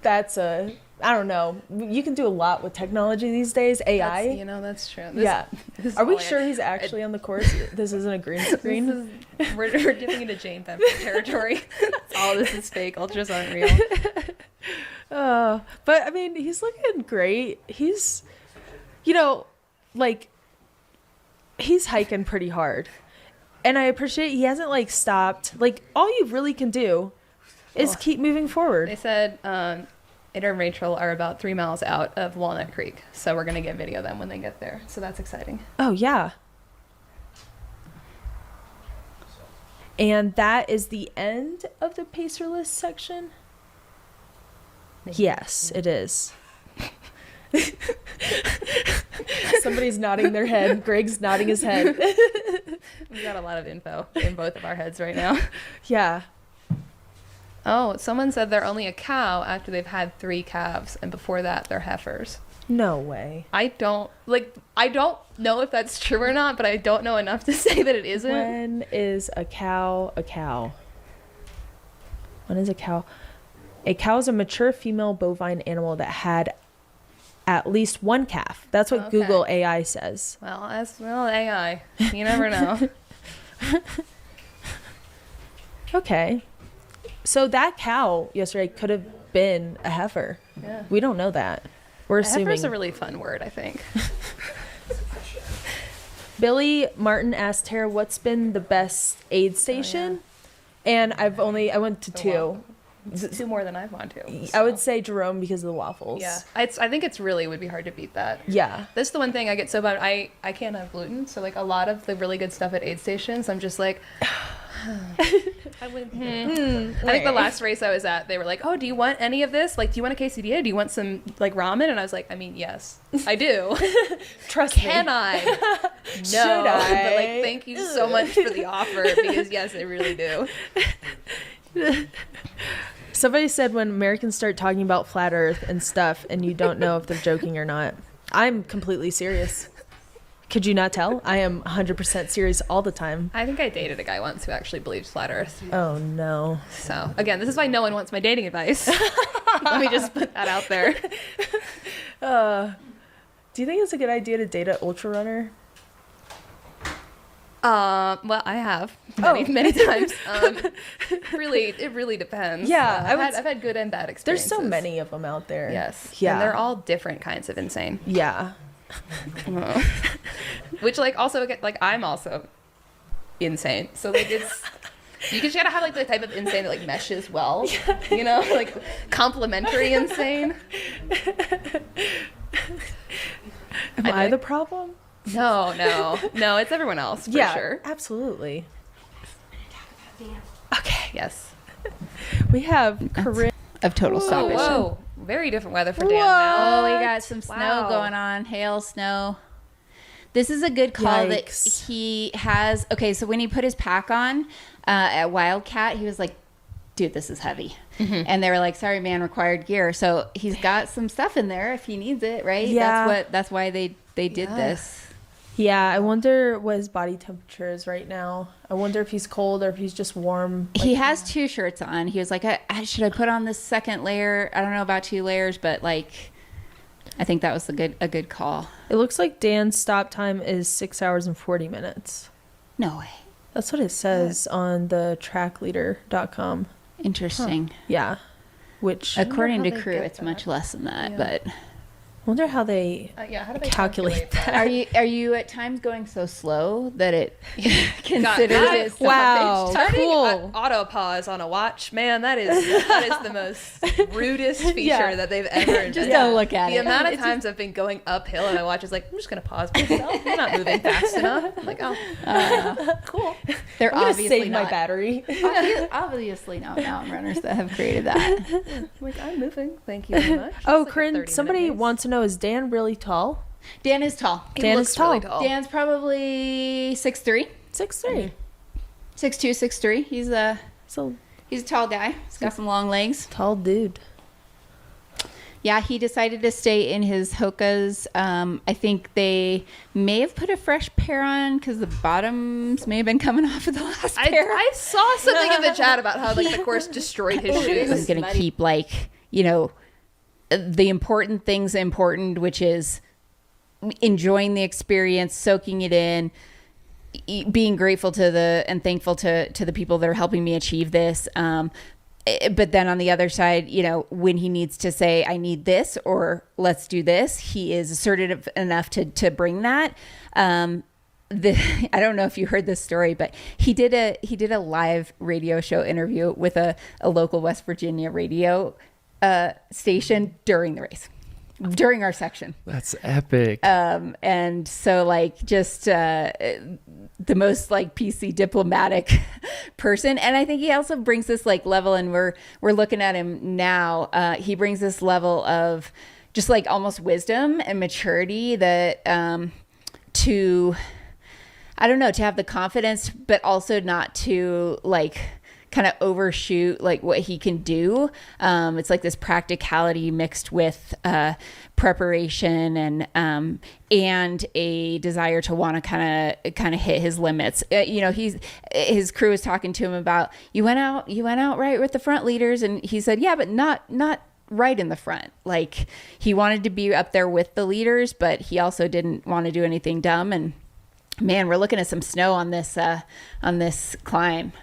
that's a, I don't know. You can do a lot with technology these days. AI. That's true. Yeah. this is Are we all sure he's actually on the course? This isn't a green screen. We're dipping into Jane Pepper territory. All this is fake. Ultras aren't real. But I mean, he's looking great. He's, he's hiking pretty hard. And I appreciate he hasn't stopped. All you really can do is keep moving forward. They said Ada and Rachel are about 3 miles out of Walnut Creek, so we're gonna get video of them when they get there. So that's exciting. Oh, yeah. And that is the end of the pacer list section? Yes, it is. Somebody's nodding their head. Greg's nodding his head. We've got a lot of info in both of our heads right now. Yeah. Oh, someone said they're only a cow after they've had 3 calves, and before that they're heifers. No way. I don't know if that's true or not, but I don't know enough to say that it isn't. When is a cow a cow? When is a cow? A cow is a mature female bovine animal that had at least 1 calf. That's what Okay. Google AI says. Well, AI. You never know. Okay. So that cow yesterday could have been a heifer. Yeah. We don't know that. We're assuming. Heifer's a really fun word, I think. Billy Martin asked Tara, what's been the best aid station? And I went to 2. Wow. 2 more than I've gone to. I would say Jerome because of the waffles. Yeah. I think it's really would be hard to beat that. Yeah. That's the one thing I get so bad. I can't have gluten, so like a lot of the really good stuff at aid stations, I'm just like, I would. I think the last race I was at, they were like, "Oh, do you want any of this? Like, do you want a quesadilla? Do you want some like ramen?" And I was like, "I mean, yes, I do. Trust Can me. I? No, Should I? But like, thank you so much for the offer because yes, I really do." Somebody said when Americans start talking about flat Earth and stuff, and you don't know if they're joking or not. I'm completely serious. Could you not tell? I am 100% serious all the time. I think I dated a guy once who actually believed flat Earth. Oh no. So again, this is why no one wants my dating advice. Let me just put that out there. Do you think it's a good idea to date an ultra runner? Well, I have many times. It really depends. Yeah, I've had good and bad There's experiences. so many of them out there. Yes. Yeah. And they're all different kinds of insane. Yeah. Which like also like I'm also insane. So like it's you just gotta have like the type of insane that like meshes well. You know, like complementary insane. Am I the problem? No, it's everyone else for sure. Absolutely. Okay. Yes. We have Corinne. Of total stop issue. Whoa. Very different weather for Dan Whoa. now. Oh, we got some snow Wow. going on. Hail, snow. This is a good call Yikes. that he has. Okay, so when he put his pack on at Wildcat, he was like, dude, this is heavy. And they were like, sorry, man, required gear. So he's got some stuff in there if he needs it, right? Yeah. That's why they did Yeah. this. Yeah, I wonder what his body temperature is right now. I wonder if he's cold or if he's just warm. He has 2 shirts on. He was like, should I put on this second layer? I don't know about 2 layers, but like, I think that was a good call. It looks like Dan's stop time is 6 hours and 40 minutes. No way. That's what it says on the trackleader.com. Interesting. Yeah. Which, According to how they crew, get it's that. much less than that, Yeah. but I wonder how they Yeah, how do they calculate that. are you at times going so slow that it God, considers that it? is- Wow, Turning cool. auto pause on a watch, man, that is the most rudest feature Yeah. that they've ever invented. Just don't look at The it. amount of times I've been going uphill and my watch is like, I'm just gonna pause myself. I'm not moving fast enough. I'm like, oh, cool. They're I'm gonna obviously save not. my battery. Obviously not mountain runners that have created that. I'm like, I'm moving. Thank you very much. Oh, It's like a Corinne, 30-minute somebody pace. wants to know, is Dan really tall? Dan is tall. He Dan looks is tall. really tall. Dan's probably 6'3", 6'3". 6'2", 6'3". So He's a tall guy. He's got some long legs. tall dude. Yeah, he decided to stay in his Hokas. I think they may have put a fresh pair on because the bottoms may have been coming off of the last pair. I saw something in the chat about how like the course destroyed his I'm shoes. going to keep like, the important things important, which is enjoying the experience, soaking it in, being grateful and thankful to the people that are helping me achieve this. But then on the other side, when he needs to say, I need this or let's do this, he is assertive enough to bring that. I don't know if you heard this story, but he did a live radio show interview with a local West Virginia radio station during the race, during our section. That's epic. And so like just the most like PC diplomatic person. And I think he also brings this like level, and we're looking at him now. He brings this level of just like almost wisdom and maturity that to have the confidence, but also not to like kind of overshoot like what he can do. It's like this practicality mixed with preparation and a desire to want to kind of hit his limits. His crew was talking to him about, you went out right with the front leaders, and he said, yeah, but not right in the front. Like, he wanted to be up there with the leaders, but he also didn't want to do anything dumb. And man, we're looking at some snow on this climb.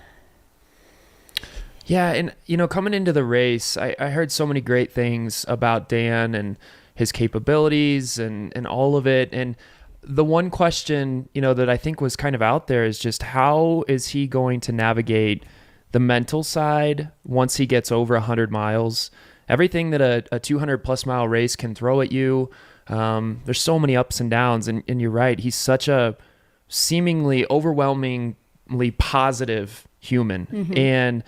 Yeah, and coming into the race, I heard so many great things about Dan and his capabilities and all of it. And the one question, that I think was kind of out there is just, how is he going to navigate the mental side once he gets over 100 miles? Everything that a 200 plus mile race can throw at you. There's so many ups and downs, and you're right. He's such a seemingly overwhelmingly positive human. Mm-hmm. And,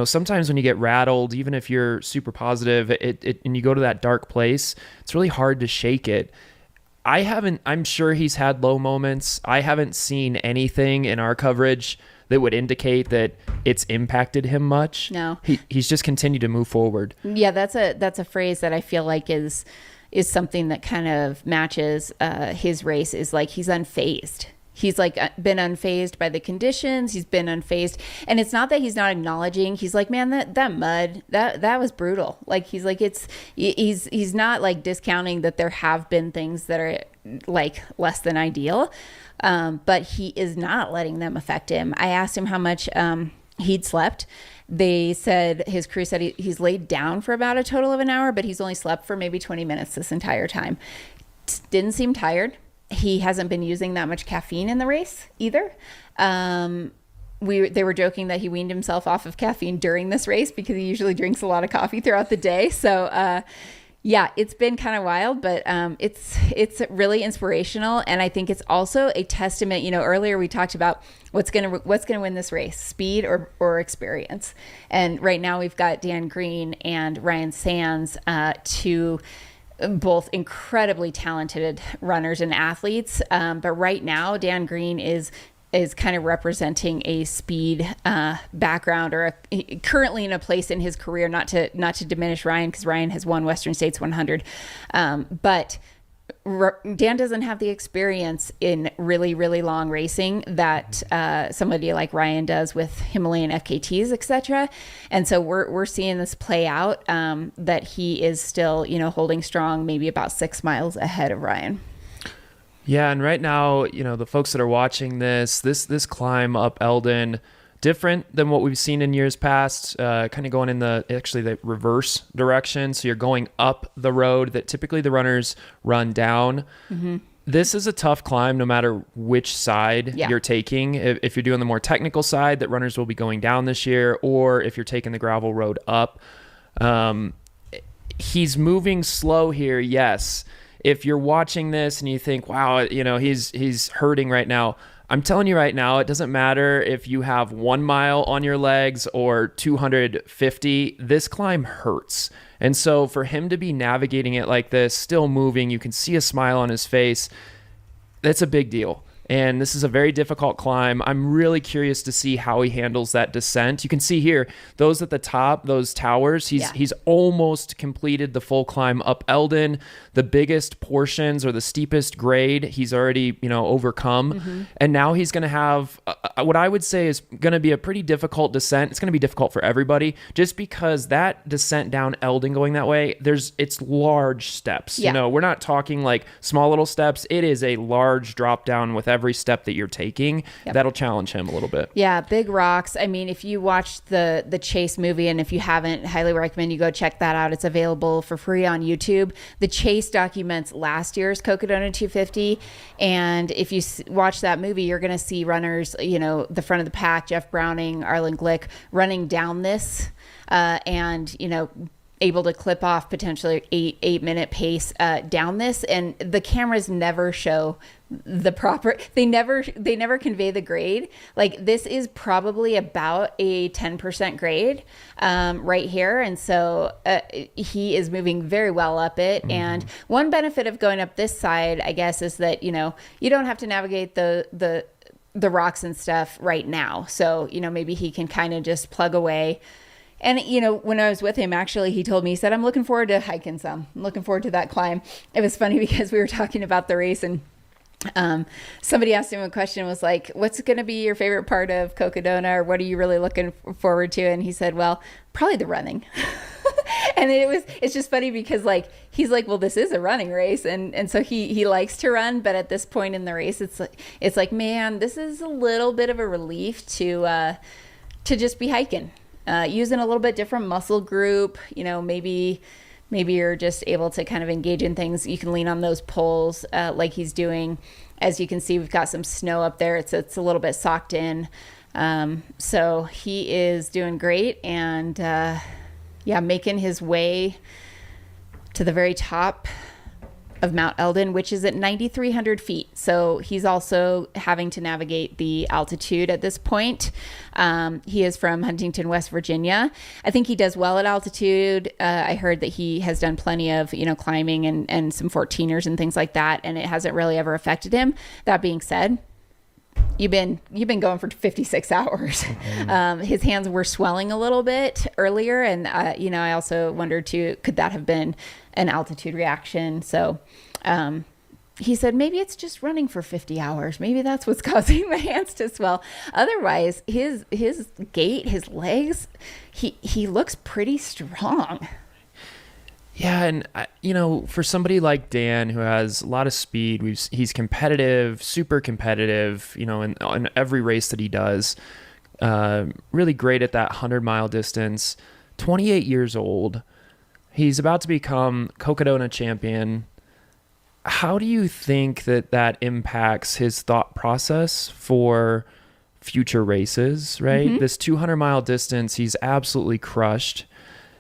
sometimes when you get rattled, even if you're super positive, and you go to that dark place, it's really hard to shake it. I'm sure he's had low moments. I haven't seen anything in our coverage that would indicate that it's impacted him much. No. He's just continued to move forward. Yeah, that's a phrase that I feel like is something that kind of matches his race, is like, he's unfazed. He's like been unfazed by the conditions. He's been unfazed. And it's not that he's not acknowledging. He's like, man, that mud, that was brutal. Like, he's like, he's not like discounting that there have been things that are like less than ideal. But he is not letting them affect him. I asked him how much he'd slept. They said, his crew said he's laid down for about a total of an hour, but he's only slept for maybe 20 minutes this entire time. Didn't seem tired. He hasn't been using that much caffeine in the race either. They were joking that he weaned himself off of caffeine during this race because he usually drinks a lot of coffee throughout the day. So, yeah, it's been kind of wild, but it's really inspirational, and I think it's also a testament. Earlier we talked about what's gonna win this race: speed or experience. And right now we've got Dan Green and Ryan Sands, two both incredibly talented runners and athletes. But right now, Dan Green is kind of representing a speed background, or currently in a place in his career, not to diminish Ryan, because Ryan has won Western States 100. But Dan doesn't have the experience in really, really long racing that somebody like Ryan does with Himalayan FKTs, etc. And so we're seeing this play out, that he is still, holding strong, maybe about 6 miles ahead of Ryan. Yeah, and right now, the folks that are watching this climb up Elden, different than what we've seen in years past, kind of going in the reverse direction. So you're going up the road that typically the runners run down. Mm-hmm. This is a tough climb no matter which side you're taking. If you're doing the more technical side that runners will be going down this year, or if you're taking the gravel road up. He's moving slow here, yes. If you're watching this and you think, wow, he's hurting right now, I'm telling you right now, it doesn't matter if you have 1 mile on your legs or 250, this climb hurts. And so for him to be navigating it like this, still moving, you can see a smile on his face, that's a big deal. And this is a very difficult climb. I'm really curious to see how he handles that descent. You can see here, those at the top, those towers, he's almost completed the full climb up Elden. The biggest portions or the steepest grade, he's already, overcome. Mm-hmm. And now he's going to have what I would say is going to be a pretty difficult descent. It's going to be difficult for everybody, just because that descent down Elden going that way, it's large steps. Yeah. We're not talking like small little steps. It is a large drop down with every step that you're taking. Yep. That'll challenge him a little bit. Yeah, big rocks. I mean, if you watched the Chase movie, and if you haven't, highly recommend you go check that out. It's available for free on YouTube. The Chase documents last year's Cocodona 250, and if you watch that movie, you're going to see runners, the front of the pack, Jeff Browning, Arlen Glick, running down this, and able to clip off potentially 8-minute pace down this, and the cameras never show the proper, they never convey the grade. Like, this is probably about a 10% grade right here, and so he is moving very well up it. Mm-hmm. And one benefit of going up this side, I guess, is that you don't have to navigate the the rocks and stuff right now. So, maybe he can kind of just plug away. And, when I was with him, actually, he told me, he said, I'm looking forward to hiking some. I'm looking forward to that climb. It was funny because we were talking about the race, and somebody asked him a question, was like, what's going to be your favorite part of Cocodona, or what are you really looking forward to? And he said, well, probably the running. And it's just funny because he's like, well, this is a running race. And so he likes to run, but at this point in the race, it's like, man, this is a little bit of a relief to just be hiking, using a little bit different muscle group, maybe you're just able to kind of engage in things. You can lean on those poles, like he's doing. As you can see, we've got some snow up there. It's a little bit socked in. So he is doing great, and, making his way to the very top of Mount Elden, which is at 9,300 feet. So he's also having to navigate the altitude at this point. He is from Huntington, West Virginia. I think he does well at altitude. I heard that he has done plenty of, climbing and some 14ers and things like that, and it hasn't really ever affected him. That being said, you've been going for 56 hours. Mm-hmm. His hands were swelling a little bit earlier, and I also wondered too, could that have been an altitude reaction? So he said maybe it's just running for 50 hours. Maybe that's what's causing my hands to swell. Otherwise, his gait, his legs, he looks pretty strong. Yeah, and for somebody like Dan who has a lot of speed, he's competitive, super competitive, in every race that he does. Really great at that 100-mile distance. 28 years old. He's about to become Cocodona champion. How do you think that impacts his thought process for future races, right? Mm-hmm. This 200-mile distance, he's absolutely crushed.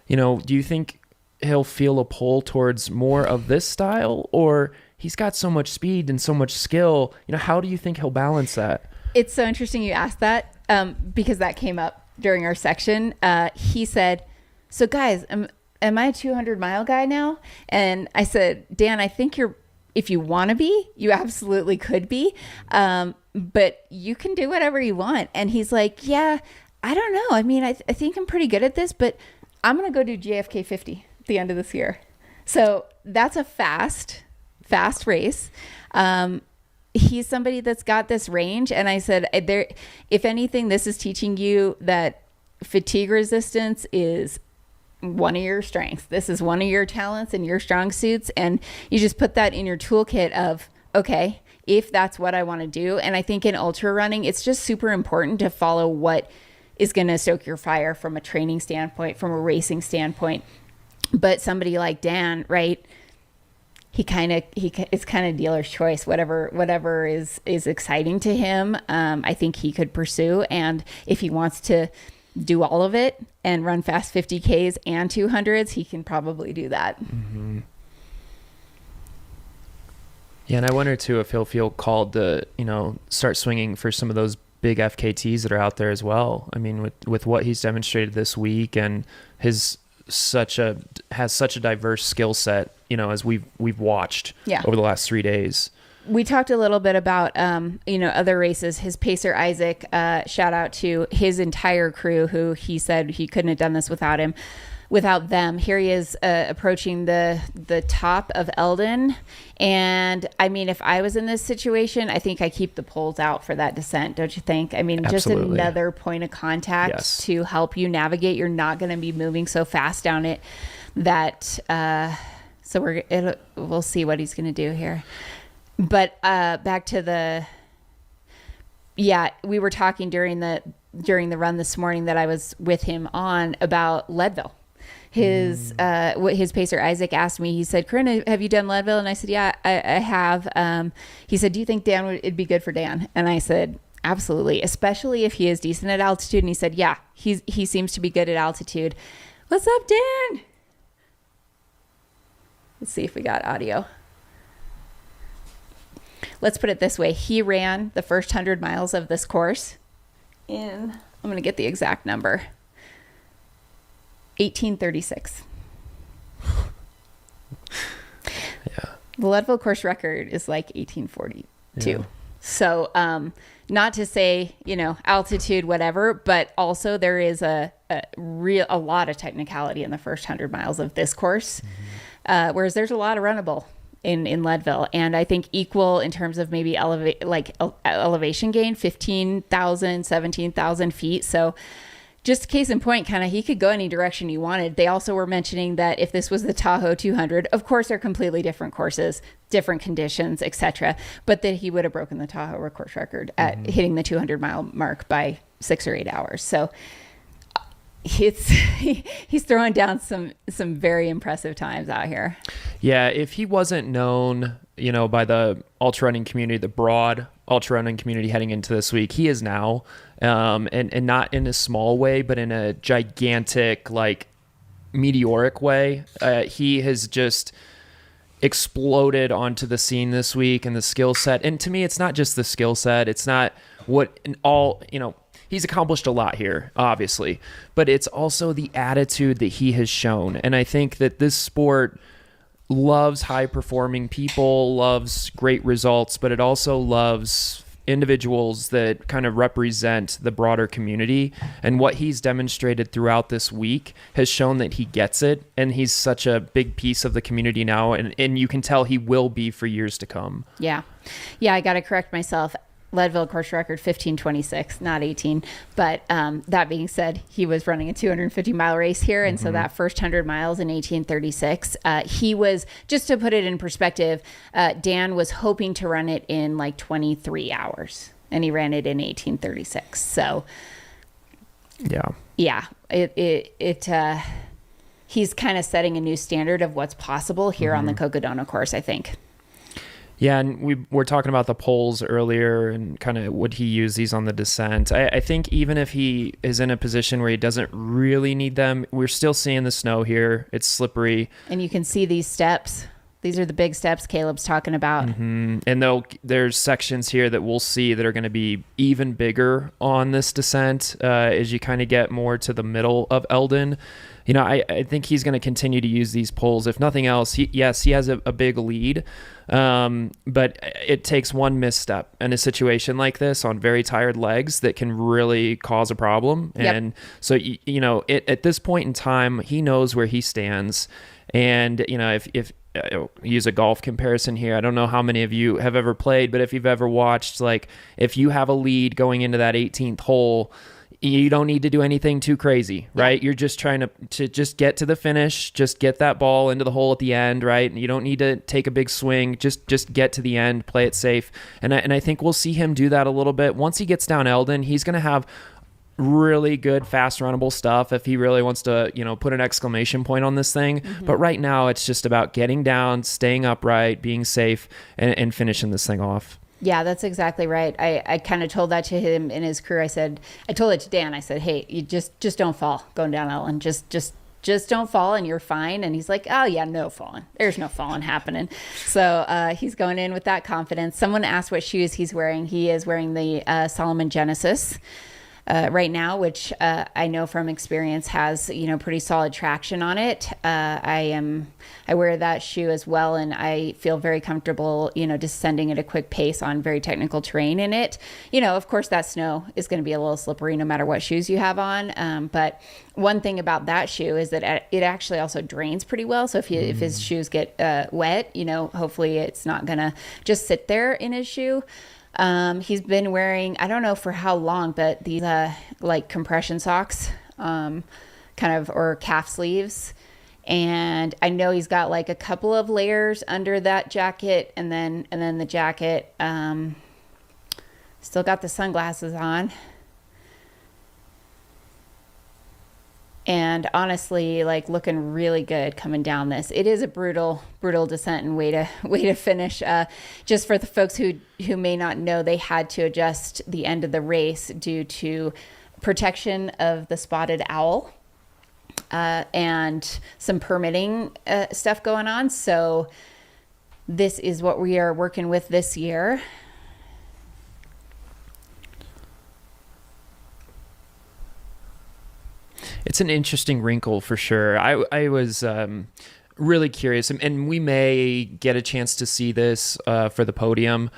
Do you think he'll feel a pull towards more of this style, or he's got so much speed and so much skill? How do you think he'll balance that? It's so interesting you asked that, because that came up during our section. He said, so guys, am I a 200-mile guy now? And I said, Dan, I think if you want to be, you absolutely could be, but you can do whatever you want. And he's like, yeah, I don't know. I mean, I think I'm pretty good at this, but I'm going to go do JFK 50 at the end of this year. So that's a fast race. He's somebody that's got this range. And I said, if anything, this is teaching you that fatigue resistance is one of your strengths. This is one of your talents and your strong suits. And you just put that in your toolkit of, okay, if that's what I want to do. And I think in ultra running, it's just super important to follow what is going to stoke your fire from a training standpoint, from a racing standpoint. But somebody like Dan, right? It's kind of dealer's choice. Whatever is exciting to him, I think he could pursue. And if he wants to do all of it and run fast 50Ks and 200s, he can probably do that. Mm-hmm. Yeah, and I wonder too if he'll feel called to, start swinging for some of those big FKTs that are out there as well. I mean, with what he's demonstrated this week, and has such a diverse skill set, as we've watched over the last 3 days. We talked a little bit about, other races. His pacer, Isaac, shout out to his entire crew, who he said he couldn't have done this without them. Here he is approaching the top of Elden. And I mean, if I was in this situation, I think I keep the poles out for that descent. Don't you think? I mean, Absolutely. Just another point of contact to help you navigate. You're not going to be moving so fast down it that, so we'll see what he's going to do here. But back to we were talking during the run this morning that I was with him on about Leadville. His pacer Isaac asked me, he said, Corinna, have you done Leadville? And I said, yeah, I have. He said, do you think it'd be good for Dan? And I said, absolutely, especially if he is decent at altitude. And he said, yeah, he seems to be good at altitude. What's up, Dan? Let's see if we got audio. Let's put it this way. He ran the first 100 miles of this course in, I'm going to get the exact number, 1836. Yeah. The Leadville course record is like 1842. Yeah. So not to say, altitude, whatever, but also there is a lot of technicality in the first 100 miles of this course. Whereas there's a lot of runnable in Leadville. And I think equal in terms of maybe elevation gain, 15,000, 17,000 feet. So just case in point, kind of, he could go any direction he wanted. They also were mentioning that if this was the Tahoe 200, of course, they're completely different courses, different conditions, etc. But that he would have broken the Tahoe course record at hitting the 200-mile mark by 6 or 8 hours. So he's throwing down some very impressive times out here. Yeah, if he wasn't known, by the ultra running community, the broad ultra running community heading into this week, he is now, and not in a small way, but in a gigantic, like, meteoric way. He has just exploded onto the scene this week, and the skill set. And to me, it's not just the skill set. It's not what he's accomplished a lot here, obviously, but it's also the attitude that he has shown. And I think that this sport loves high performing people, loves great results, but it also loves individuals that kind of represent the broader community. And what he's demonstrated throughout this week has shown that he gets it. And he's such a big piece of the community now. And you can tell he will be for years to come. Yeah. I got to correct myself. Leadville course record 15:26, not 18. But that being said, he was running a 250-mile race here. And so that first 100 miles in 18:36, he was, just to put it in perspective, Dan was hoping to run it in like 23 hours. And he ran it in 18:36. So, yeah, he's kind of setting a new standard of what's possible here on the Cocodona course, I think. Yeah, and we were talking about the poles earlier and kind of would he use these on the descent. I think even if he is in a position where he doesn't really need them, we're still seeing the snow here. It's slippery. And you can see these steps. These are the big steps Caleb's talking about. And there's sections here that we'll see that are going to be even bigger on this descent as you kind of get more to the middle of Elden. I think he's going to continue to use these poles. If nothing else, he has a big lead, but it takes one misstep in a situation like this on very tired legs that can really cause a problem. Yep. And so, at this point in time, he knows where he stands. And, if use a golf comparison here, I don't know how many of you have ever played, but if you've ever watched, like, if you have a lead going into that 18th hole, you don't need to do anything too crazy, right? You're just trying to just get to the finish, just get that ball into the hole at the end, right? And you don't need to take a big swing, just get to the end, play it safe. And I think we'll see him do that a little bit. Once he gets down Elden, he's going to have really good fast runnable stuff if he really wants to, put an exclamation point on this thing. But right now it's just about getting down, staying upright, being safe, and finishing this thing off. Yeah, that's exactly right. I kind of told that to him and his crew. I told it to Dan. I said, hey, you just don't fall going down Ellen. Just don't fall and you're fine. And he's like, oh yeah, no falling. There's no falling happening. So he's going in with that confidence. Someone asked what shoes he's wearing. He is wearing the Salomon Genesis right now, which I know from experience has, pretty solid traction on it. I wear that shoe as well, and I feel very comfortable, descending at a quick pace on very technical terrain in it. Of course, that snow is going to be a little slippery no matter what shoes you have on. But one thing about that shoe is that it actually also drains pretty well. So if his shoes get wet, hopefully it's not going to just sit there in his shoe. He's been wearing, I don't know for how long, but these like compression socks, or calf sleeves. And I know he's got like a couple of layers under that jacket, and then the jacket, still got the sunglasses on. And honestly, like, looking really good coming down this. It is a brutal descent and way to finish. Just for the folks who may not know, they had to adjust the end of the race due to protection of the spotted owl and some permitting stuff going on. So this is what we are working with this year. It's an interesting wrinkle for sure. I was really curious, and we may get a chance to see this for the podium.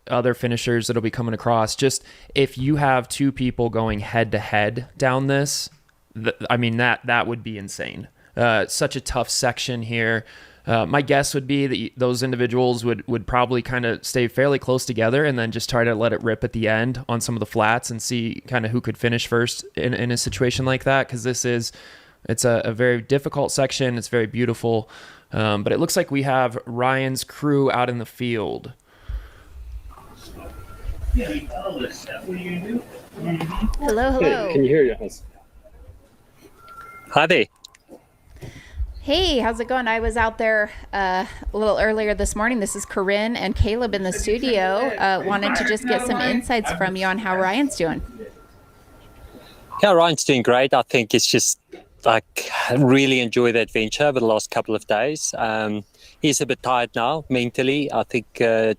other finishers that'll be coming across. Just if you have two people going head to head down this, that would be insane. Such a tough section here. My guess would be that those individuals would probably kind of stay fairly close together and then just try to let it rip at the end on some of the flats and see kind of who could finish first in a situation like that. Because it's a very difficult section. It's very beautiful. But it looks like we have Ryan's crew out in the field. Hello. Hey, can you hear us? Hi there. Hey, how's it going? I was out there a little earlier this morning. This is Corinne and Caleb in the studio. Wanted to just get some insights from you on how Ryan's doing. Yeah, Ryan's doing great. I think it's just like really enjoy the adventure over the last couple of days. He's a bit tired now mentally. I think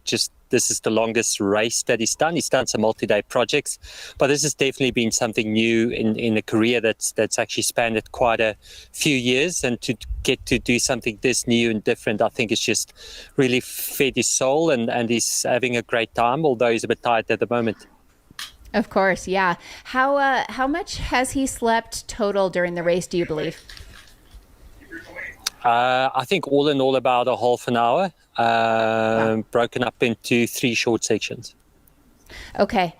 just this is the longest race that he's done. He's done some multi-day projects, but this has definitely been something new in a career that's actually spanned quite a few years. And to get to do something this new and different, I think it's just really fed his soul, and he's having a great time, although he's a bit tired at the moment. Of course, yeah. How much has he slept total during the race, do you believe? I think all in all about a half an hour, Wow. broken up into 3 short sections. Okay,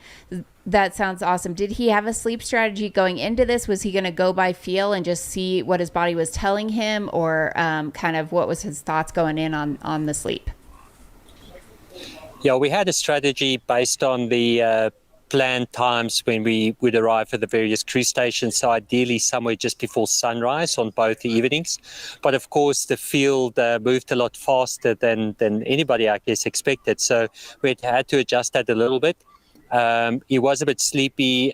that sounds awesome. Did he have a sleep strategy going into this? Was he going to go by feel and just see what his body was telling him, or kind of what was his thoughts going in on the sleep? Yeah, we had a strategy based on the planned times when we would arrive at the various cruise stations, so ideally somewhere just before sunrise on both evenings. But of course the field moved a lot faster than anybody I guess expected, so we had to adjust that a little bit. He was a bit sleepy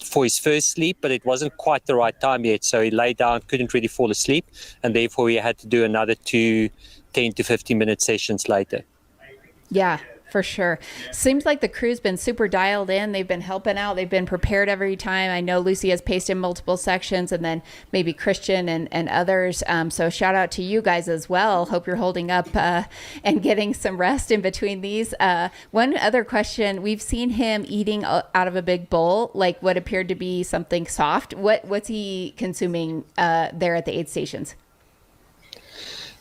for his first sleep, but it wasn't quite the right time yet, so he lay down, couldn't really fall asleep, and therefore we had to do another 2 10 to 15 minute sessions later. Yeah, for sure. Seems like the crew's been super dialed in. They've been helping out. They've been prepared every time. I know Lucy has paced in multiple sections, and then maybe Christian and others. So shout out to you guys as well. Hope you're holding up and getting some rest in between these. One other question. We've seen him eating out of a big bowl, like what appeared to be something soft. What's he consuming there at the aid stations?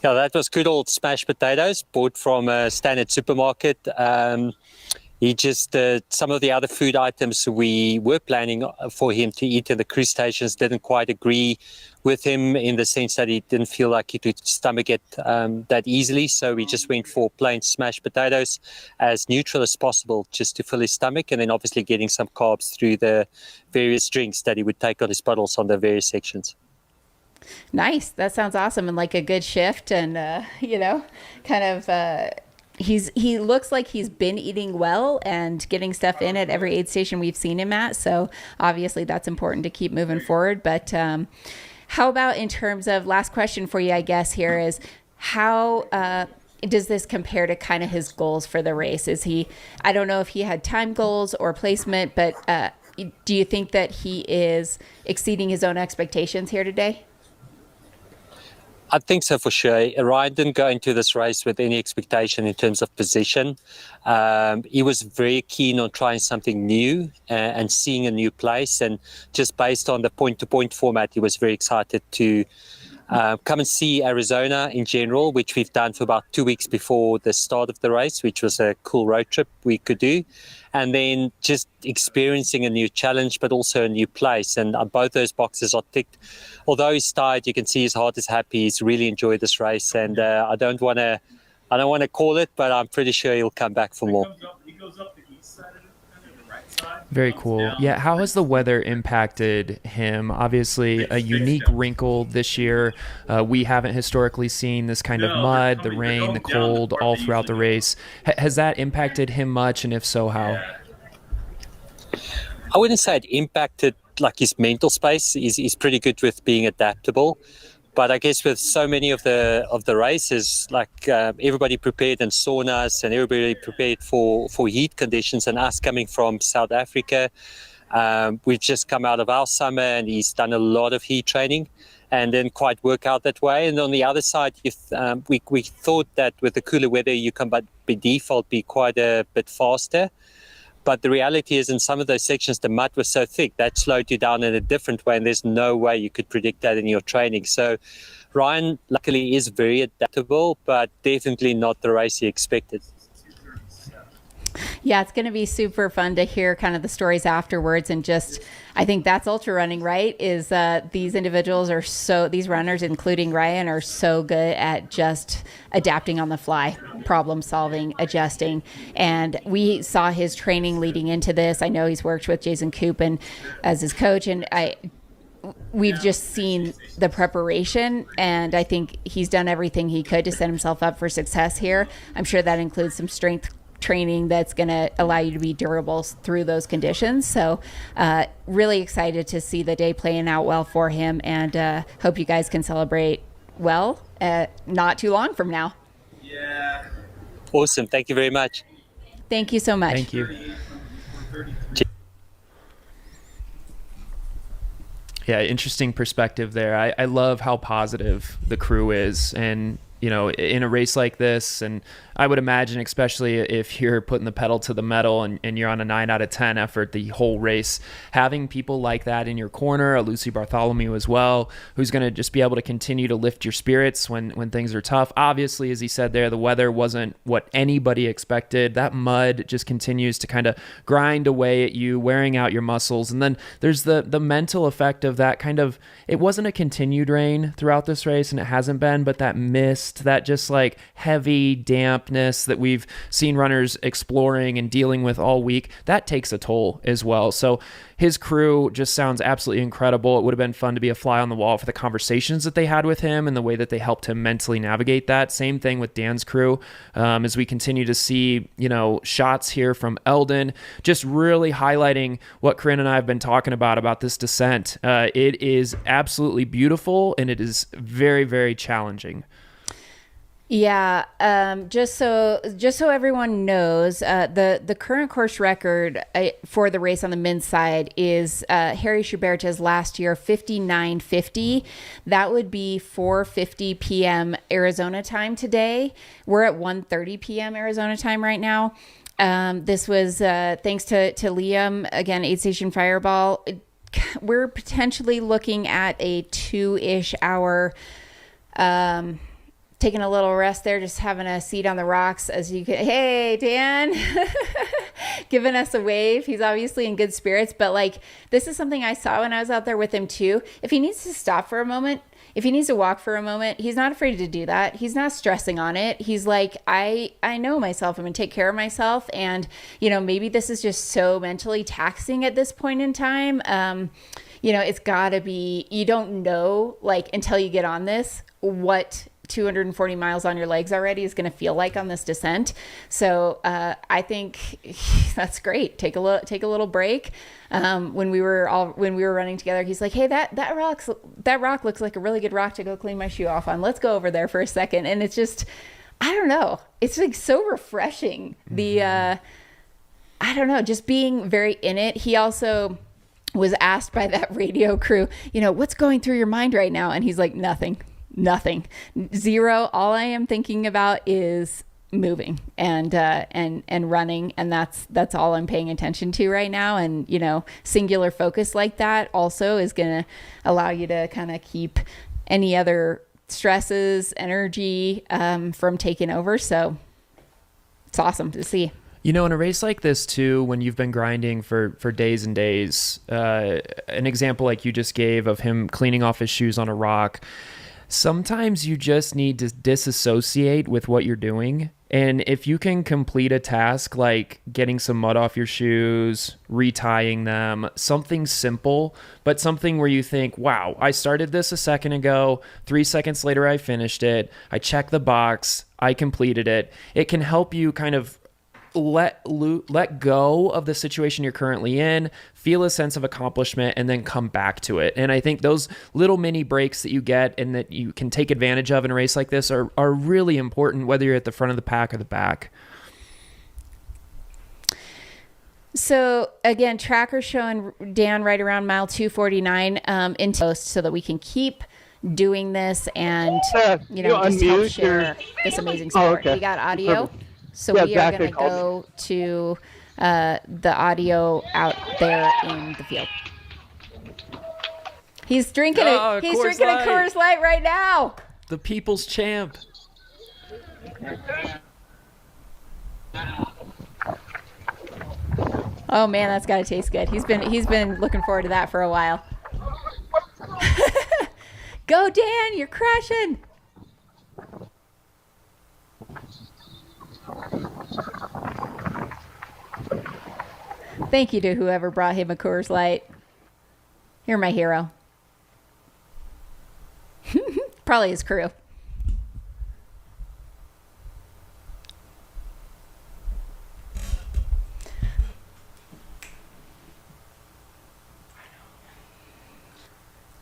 Yeah, that was good old smashed potatoes bought from a standard supermarket. He just, some of the other food items we were planning for him to eat in the cruise stations didn't quite agree with him, in the sense that he didn't feel like he could stomach it that easily. So we just went for plain smashed potatoes, as neutral as possible, just to fill his stomach, and then obviously getting some carbs through the various drinks that he would take on his bottles on the various sections. Nice. That sounds awesome, and like a good shift, and kind of he looks like he's been eating well and getting stuff in at every aid station we've seen him at. So obviously that's important to keep moving forward. But how about in terms of, last question for you, I guess, here is how does this compare to kind of his goals for the race? I don't know if he had time goals or placement, but do you think that he is exceeding his own expectations here today? I think so, for sure. Ryan didn't go into this race with any expectation in terms of position. He was very keen on trying something new and seeing a new place. And just based on the point-to-point format, he was very excited to come and see Arizona in general, which we've done for about 2 weeks before the start of the race, which was a cool road trip we could do. And then just experiencing a new challenge, but also a new place. And both those boxes are ticked. Although he's tired, you can see his heart is happy. He's really enjoyed this race. And I don't want to call it, but I'm pretty sure he'll come back for more. Very cool. Yeah, how has the weather impacted him? Obviously, a unique wrinkle this year. We haven't historically seen this kind of mud, the rain, the cold, all throughout the race. Has that impacted him much, and if so, how? I wouldn't say it impacted like his mental space. He's pretty good with being adaptable. But I guess with so many of the races, like everybody prepared in saunas and everybody prepared for heat conditions, and us coming from South Africa, we've just come out of our summer, and he's done a lot of heat training. and didn't quite work out that way. And on the other side, we thought that with the cooler weather, you can by default be quite a bit faster. But the reality is in some of those sections, the mud was so thick that slowed you down in a different way. And there's no way you could predict that in your training. So Ryan, luckily, is very adaptable, but definitely not the race he expected. Yeah, it's going to be super fun to hear kind of the stories afterwards. And just, I think that's ultra running, right? Is these individuals are these runners, including Ryan, are so good at just adapting on the fly, problem solving, adjusting. And we saw his training leading into this. I know he's worked with Jason Koop as his coach, and we've just seen the preparation, and I think he's done everything he could to set himself up for success here. I'm sure that includes some strength training that's going to allow you to be durable through those conditions. So really excited to see the day playing out well for him, and hope you guys can celebrate well not too long from now. Yeah. Awesome. Thank you very much. Thank you so much. Thank you. Yeah, interesting perspective there. I love how positive the crew is, and you know, in a race like this, and I would imagine, especially if you're putting the pedal to the metal and you're on a 9 out of 10 effort the whole race, having people like that in your corner, a Lucy Bartholomew as well, who's going to just be able to continue to lift your spirits when things are tough. Obviously, as he said there, the weather wasn't what anybody expected. That mud just continues to kind of grind away at you, wearing out your muscles. And then there's the mental effect of that kind of, it wasn't a continued rain throughout this race, and it hasn't been, but that mist, that just like heavy dampness that we've seen runners exploring and dealing with all week, that takes a toll as well. So his crew just sounds absolutely incredible. It would have been fun to be a fly on the wall for the conversations that they had with him and the way that they helped him mentally navigate that. Same thing with Dan's crew. As we continue to see, you know, shots here from Elden, just really highlighting what Corinne and I have been talking about this descent. It is absolutely beautiful, and it is very, very challenging. Yeah, just so everyone knows, the current course record for the race on the men's side is Harry Schubert's last year, 59:50. That would be 4:50 p.m. Arizona time today. We're at 1:30 p.m. Arizona time right now. This was thanks to Liam, again, Aid Station Fireball. We're potentially looking at a 2-ish hour taking a little rest there, just having a seat on the rocks as you can. Hey, Dan, giving us a wave. He's obviously in good spirits, but like, this is something I saw when I was out there with him too. If he needs to stop for a moment, if he needs to walk for a moment, he's not afraid to do that. He's not stressing on it. He's like, I know myself. I'm going to take care of myself. And, you know, maybe this is just so mentally taxing at this point in time. You know, it's gotta be, you don't know, like, until you get on this, what 240 miles on your legs already is going to feel like on this descent. So I think that's great. Take a little break. When we were running together, he's like, "Hey, that rock looks like a really good rock to go clean my shoe off on. Let's go over there for a second." And it's just, I don't know. It's like so refreshing. I don't know, just being very in it. He also was asked by that radio crew, you know, what's going through your mind right now? And he's like, nothing, zero. All I am thinking about is moving and running. And that's all I'm paying attention to right now. And, you know, singular focus like that also is going to allow you to kind of keep any other stresses, energy, from taking over. So it's awesome to see. You know, in a race like this too, when you've been grinding for days and days, an example like you just gave of him cleaning off his shoes on a rock, sometimes you just need to disassociate with what you're doing. And if you can complete a task like getting some mud off your shoes, retying them, something simple, but something where you think, wow, I started this a second ago, 3 seconds later I finished it, I checked the box, I completed it. It can help you kind of let go of the situation you're currently in, feel a sense of accomplishment, and then come back to it. And I think those little mini breaks that you get and that you can take advantage of in a race like this are really important, whether you're at the front of the pack or the back. So again, tracker showing Dan right around mile 249 into post so that we can keep doing this and, You just help unmute share this amazing sport. okay. We got audio. Perfect. So Yeah, we are Zach going had to called go to the audio out there in the field. He's drinking Oh, He's Coors drinking Light. a Coors Light right now. The people's champ. Oh man, that's got to taste good. He's been looking forward to that for a while. Go Dan, you're crushing. Thank you to whoever brought him a Coors Light. You're my hero. Probably his crew.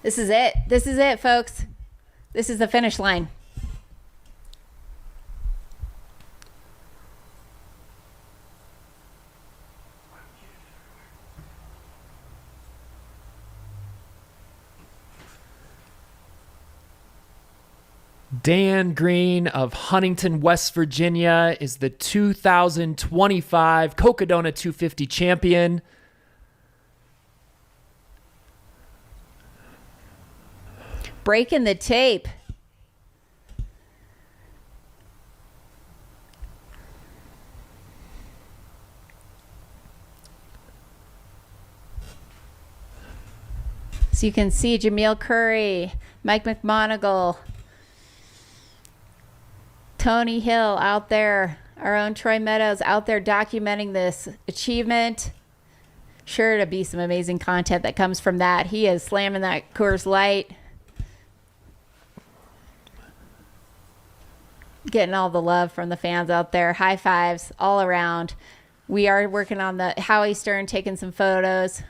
This is it. This is it, folks. This is the finish line. Dan Green of Huntington, West Virginia is the 2025 Cocodona 250 champion. Breaking the tape. So you can see Jameel Curry, Mike McMonagle, Tony Hill out there, our own Troy Meadows out there documenting this achievement. Sure to be some amazing content that comes from that. He is slamming that Coors Light. Getting all the love from the fans out there. High fives all around. We are working on the Howie Stern taking some photos.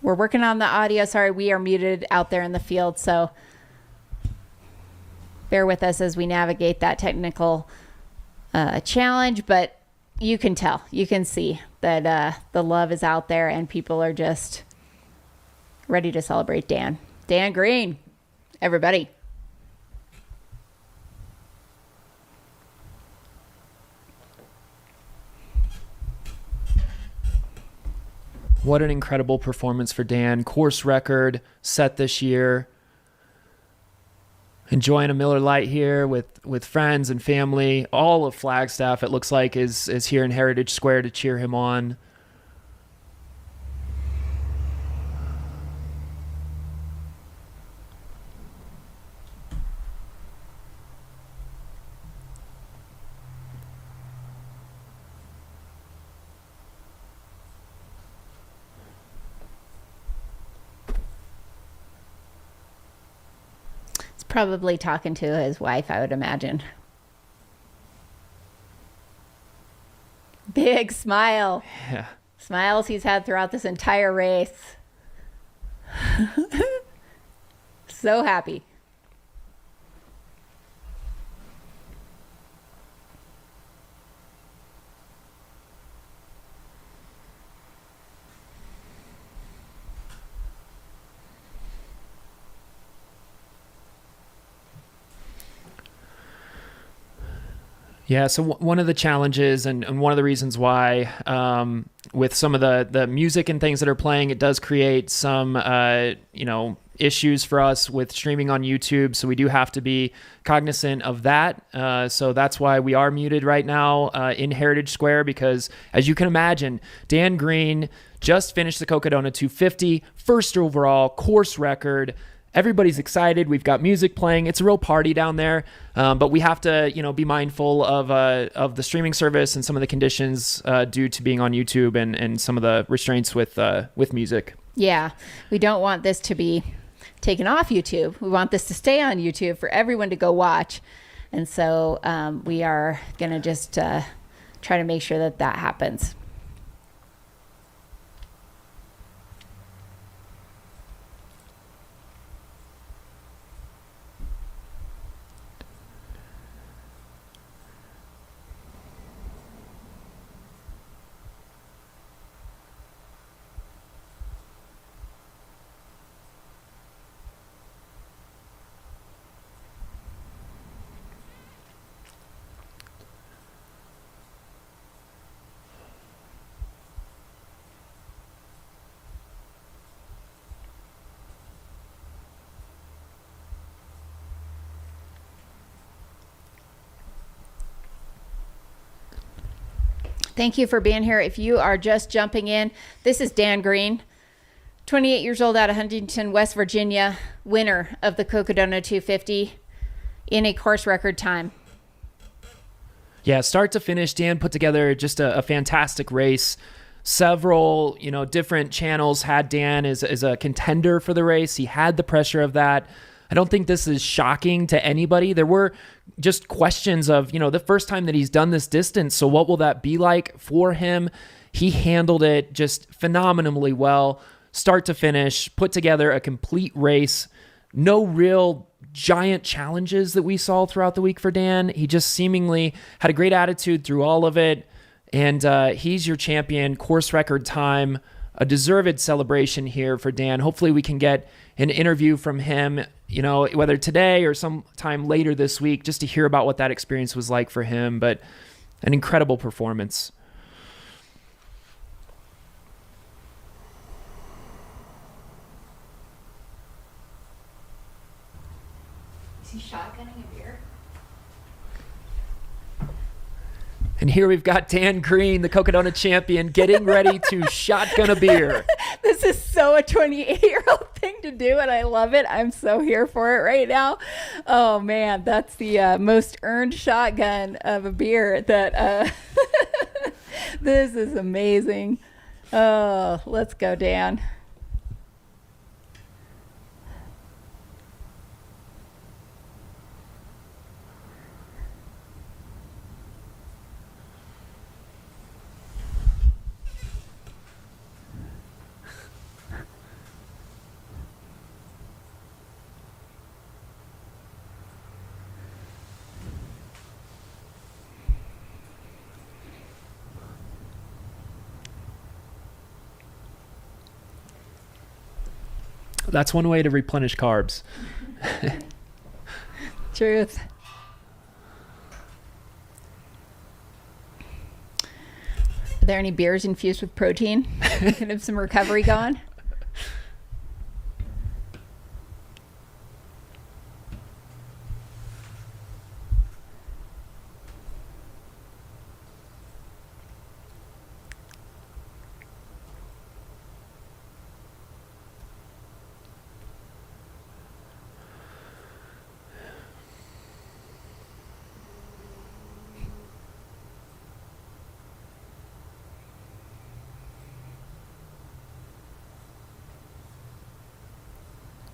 We're working on the audio. Sorry, we are muted out there in the field, so bear with us as we navigate that technical challenge, but you can tell, you can see that the love is out there and people are just ready to celebrate Dan Green, everybody. What an incredible performance for Dan. Course record set this year. Enjoying a Miller Lite here with friends and family. All of Flagstaff, it looks like, is here in Heritage Square to cheer him on. Probably talking to his wife, I would imagine. Big smile. Yeah. Smiles he's had throughout this entire race. So happy. Yeah, so one of the challenges and one of the reasons why with some of the music and things that are playing, it does create some, issues for us with streaming on YouTube. So we do have to be cognizant of that. So that's why we are muted right now in Heritage Square, because as you can imagine, Dan Green just finished the Cocodona 250, first overall course record. Everybody's excited. We've got music playing. It's a real party down there. But we have to, be mindful of the streaming service and some of the conditions due to being on YouTube and some of the restraints with music. Yeah, we don't want this to be taken off YouTube. We want this to stay on YouTube for everyone to go watch. And so we are going to just try to make sure that happens. Thank you for being here. If you are just jumping in, this is Dan Green, 28 years old, out of Huntington, West Virginia, winner of the Cocodona 250 in a course record time. Yeah, start to finish, Dan put together just a fantastic race. Several, different channels had Dan as a contender for the race. He had the pressure of that. I don't think this is shocking to anybody. There were just questions of, the first time that he's done this distance, so what will that be like for him? He handled it just phenomenally well, start to finish, put together a complete race. No real giant challenges that we saw throughout the week for Dan. He just seemingly had a great attitude through all of it. And he's your champion, course record time, a deserved celebration here for Dan. Hopefully we can get an interview from him, whether today or sometime later this week, just to hear about what that experience was like for him. But an incredible performance. Is he shotgunning a beer? And here we've got Dan Green, the Cocodona champion, getting ready to shotgun a beer. This is so a 28-year-old thing to do, and I love it. I'm so here for it right now. Oh, man, that's the most earned shotgun of a beer that this is amazing. Oh, let's go, Dan. That's one way to replenish carbs. Truth. Are there any beers infused with protein? Can have some recovery going?